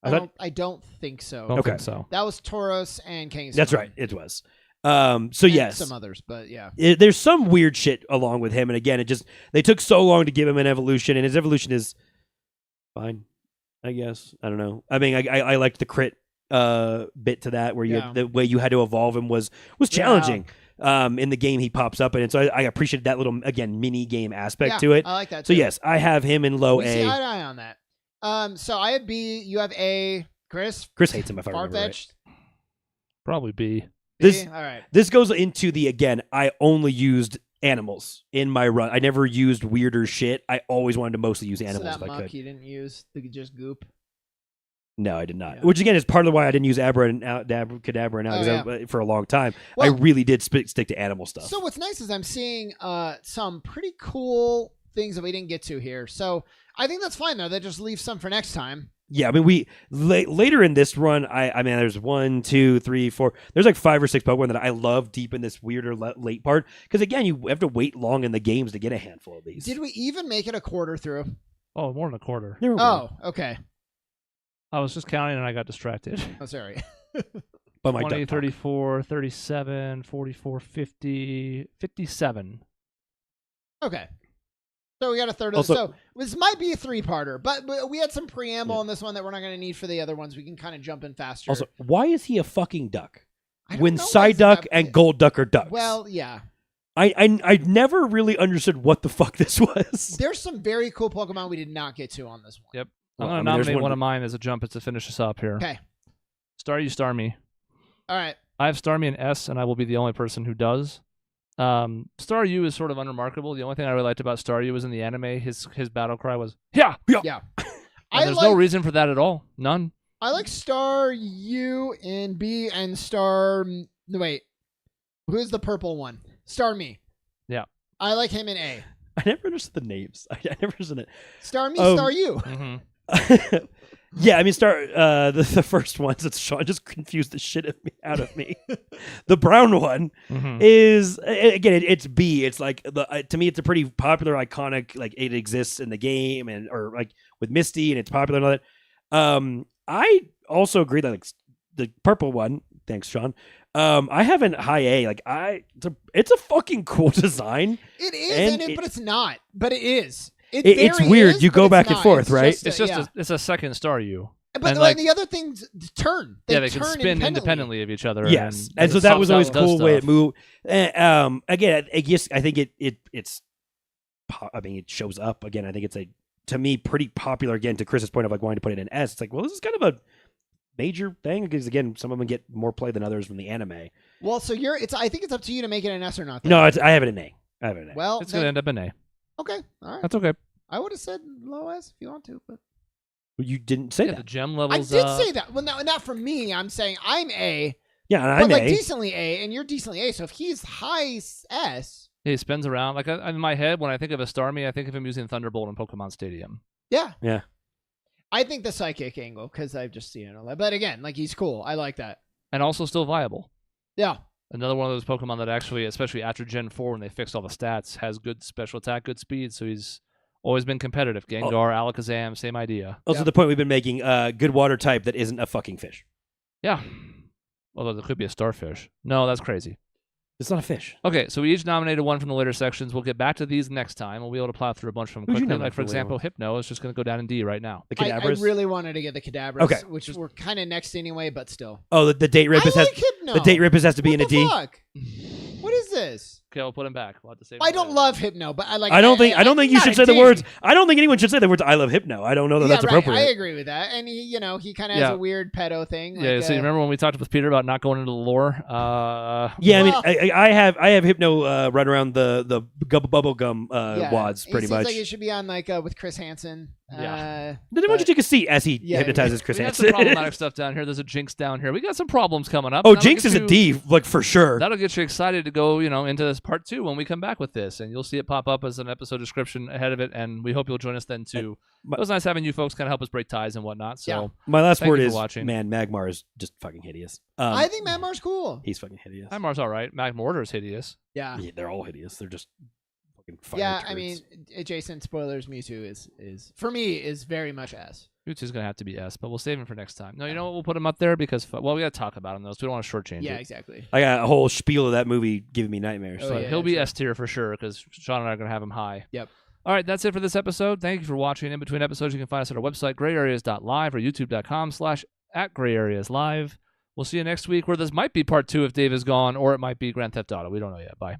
Speaker 3: I don't think so.
Speaker 2: Don't think so.
Speaker 3: That was Tauros and King.
Speaker 1: That's right. It was. So
Speaker 3: and
Speaker 1: yes,
Speaker 3: some others, but yeah,
Speaker 1: there's some weird shit along with him, and again, they took so long to give him an evolution, and his evolution is fine, I guess. I don't know. I mean, I liked the crit bit to that, where the way you had to evolve him was challenging. In the game he pops up in, and so I appreciate that little mini game aspect to it.
Speaker 3: I like that.
Speaker 1: So
Speaker 3: too.
Speaker 1: yes, I have him in low
Speaker 3: we
Speaker 1: A.
Speaker 3: See eye to eye on that. So I have B. You have A. Chris
Speaker 1: hates him if I remember right.
Speaker 2: Probably B.
Speaker 3: All right.
Speaker 1: This goes into I only used animals in my run. I never used weirder shit. I always wanted to mostly use animals
Speaker 3: so that
Speaker 1: if I could.
Speaker 3: You didn't use just goop?
Speaker 1: No, I did not.
Speaker 3: Yeah.
Speaker 1: Which again is part of why I didn't use Abra and Cadabra now for a long time.
Speaker 3: Well,
Speaker 1: I really did stick to animal stuff.
Speaker 3: So what's nice is I'm seeing some pretty cool things that we didn't get to here. So I think that's fine though. That just leaves some for next time.
Speaker 1: Yeah, I mean, we later in this run, I mean, there's 1, 2, 3, 4. There's like 5 or 6 Pokemon that I love deep in this weirder late part because again, you have to wait long in the games to get a handful of these.
Speaker 3: Did we even make it a quarter through?
Speaker 2: Oh, more than a quarter.
Speaker 3: Okay.
Speaker 2: I was just counting and I got distracted.
Speaker 3: Oh, sorry.
Speaker 1: But my
Speaker 2: 20, 34, 37, 44, 50, 57.
Speaker 3: Okay. So we got a third of so this might be a 3-parter, but we had some preamble on this one that we're not going to need for the other ones. We can kind of jump in faster.
Speaker 1: Also, why is he a fucking duck?
Speaker 3: When
Speaker 1: Psyduck and Gold Duck are ducks.
Speaker 3: Well, yeah.
Speaker 1: I never really understood what the fuck this was.
Speaker 3: There's some very cool Pokemon we did not get to on this one.
Speaker 2: Yep. I'm going to nominate one of mine as a jump to finish us up here.
Speaker 3: Okay.
Speaker 2: Star you, Star me.
Speaker 3: All right.
Speaker 2: I have Star me in S, and I will be the only person who does. Staryu is sort of unremarkable. The only thing I really liked about Staryu was in the anime, his battle cry was yeah.
Speaker 3: Yeah.
Speaker 2: There's no reason for that at all. None.
Speaker 3: I like Staryu in B and wait. Who's the purple one? Starmie.
Speaker 2: Yeah.
Speaker 3: I like him in A.
Speaker 1: I never understood the names. I never understood it.
Speaker 3: Starmie, Staryu.
Speaker 2: Mm-hmm.
Speaker 1: Yeah, I mean, the first one, since Sean just confused the shit out of me. The brown one is, again, it's B. It's like, to me, it's a pretty popular, iconic, like, it exists in the game, or like with Misty, and it's popular and all that. I also agree that, like, the purple one, thanks, Sean, I have an high A. Like, it's a fucking cool design.
Speaker 3: It is, but it's not. But it is.
Speaker 1: It's weird. You go back and forth, right?
Speaker 2: It's just it's a second Staryu.
Speaker 3: But like, the other things turn. They
Speaker 2: can spin independently of each other.
Speaker 1: Yes, and so that was always a cool way it moved. Again, I guess I think it's. I mean, it shows up again. I think it's to me pretty popular. Again, to Chris's point of like wanting to put it in S. It's like, well, this is kind of a major thing because again, some of them get more play than others from the anime.
Speaker 3: Well, so I think it's up to you to make it an S or not. Though.
Speaker 1: No, I have it in A.
Speaker 3: Well,
Speaker 2: it's gonna end up in A.
Speaker 3: Okay, all right.
Speaker 2: That's okay.
Speaker 3: I would have said low S if you want to, but
Speaker 1: you didn't say that.
Speaker 2: The gem levels.
Speaker 3: I did say that. Well, not for me. I'm saying I'm A.
Speaker 1: Yeah, and I'm
Speaker 3: like
Speaker 1: A.
Speaker 3: Decently A, and you're decently A. So if he's high S,
Speaker 2: he spins around. Like in my head, when I think of a Starmie, I think of him using Thunderbolt in Pokemon Stadium.
Speaker 3: Yeah.
Speaker 1: Yeah.
Speaker 3: I think the psychic angle because I've just seen it all that. But again, like he's cool. I like that.
Speaker 2: And also still viable.
Speaker 3: Yeah.
Speaker 2: Another one of those Pokemon that actually, especially after Gen 4 when they fixed all the stats, has good special attack, good speed, so he's always been competitive. Gengar, Alakazam, same idea.
Speaker 1: Also, the point we've been making, good water type that isn't a fucking fish.
Speaker 2: Yeah. Although there could be a starfish. No, that's crazy.
Speaker 1: It's not a fish.
Speaker 2: Okay, so we each nominated one from the later sections. We'll get back to these next time. We'll be able to plow through a bunch of them quickly. Like, for example, Hypno is just going to go down in D right now.
Speaker 1: The Cadabras?
Speaker 3: I really wanted to get the Cadabras, which were kind of next anyway, but still.
Speaker 1: Oh, the date rapist has
Speaker 3: Hypno.
Speaker 1: The date rapist has to be in a D.
Speaker 3: Fuck? What is this?
Speaker 2: Okay, we'll put him back. We'll have to save
Speaker 3: I don't love Hypno, but I like.
Speaker 1: I don't think you should say the words. I don't think anyone should say the words. I love Hypno. I don't know that that's appropriate.
Speaker 3: I agree with that, and he kind of has a weird pedo thing.
Speaker 2: Yeah. So you remember when we talked with Peter about not going into the lore?
Speaker 1: Yeah, I mean, I have Hypno run aurn the bubble gum wads pretty much.
Speaker 3: Like it should be on like with Chris Hansen.
Speaker 2: Yeah.
Speaker 1: Then why don't you take a seat as he
Speaker 3: Yeah,
Speaker 1: hypnotizes Chris
Speaker 2: We got some
Speaker 1: Hansen?
Speaker 2: problematic stuff down here. There's a Jinx down here. We got some problems coming up.
Speaker 1: Oh,
Speaker 2: That'll
Speaker 1: Jinx
Speaker 2: get
Speaker 1: is a
Speaker 2: you-
Speaker 1: D, like for sure.
Speaker 2: That'll get you excited to go, into this part 2 when we come back with this, and you'll see it pop up as an episode description ahead of it, and we hope you'll join us then too. It was nice having you folks kind of help us break ties and whatnot. So
Speaker 1: My last
Speaker 2: Thank
Speaker 1: word
Speaker 2: you for
Speaker 1: is,
Speaker 2: watching.
Speaker 1: man, Magmar is just fucking hideous.
Speaker 3: I think Magmar's cool.
Speaker 1: He's fucking hideous.
Speaker 2: Magmar's all right. Magmortar is hideous.
Speaker 3: Yeah.
Speaker 1: Yeah, they're all hideous. They're just fucking fire
Speaker 3: Yeah,
Speaker 1: turds.
Speaker 3: I mean, adjacent spoilers, Mewtwo is for me is very much S.
Speaker 2: Mewtwo's gonna have to be S, but we'll save him for next time. No, you know what? We'll put him up there because we gotta talk about him though, so we don't want to shortchange
Speaker 3: Yeah,
Speaker 2: it.
Speaker 3: exactly.
Speaker 1: I got a whole spiel of that movie giving me nightmares.
Speaker 3: Oh,
Speaker 2: But
Speaker 3: yeah,
Speaker 2: he'll be
Speaker 3: sure.
Speaker 2: S tier for sure because Sean and I are gonna have him high.
Speaker 3: Yep.
Speaker 2: All right, that's it for this episode. Thank you for watching. In between episodes, you can find us at our website, grayareas.live or youtube.com/@grayareaslive. We'll see you next week where this might be part 2 if Dave is gone, or it might be Grand Theft Auto. We don't know yet. Bye.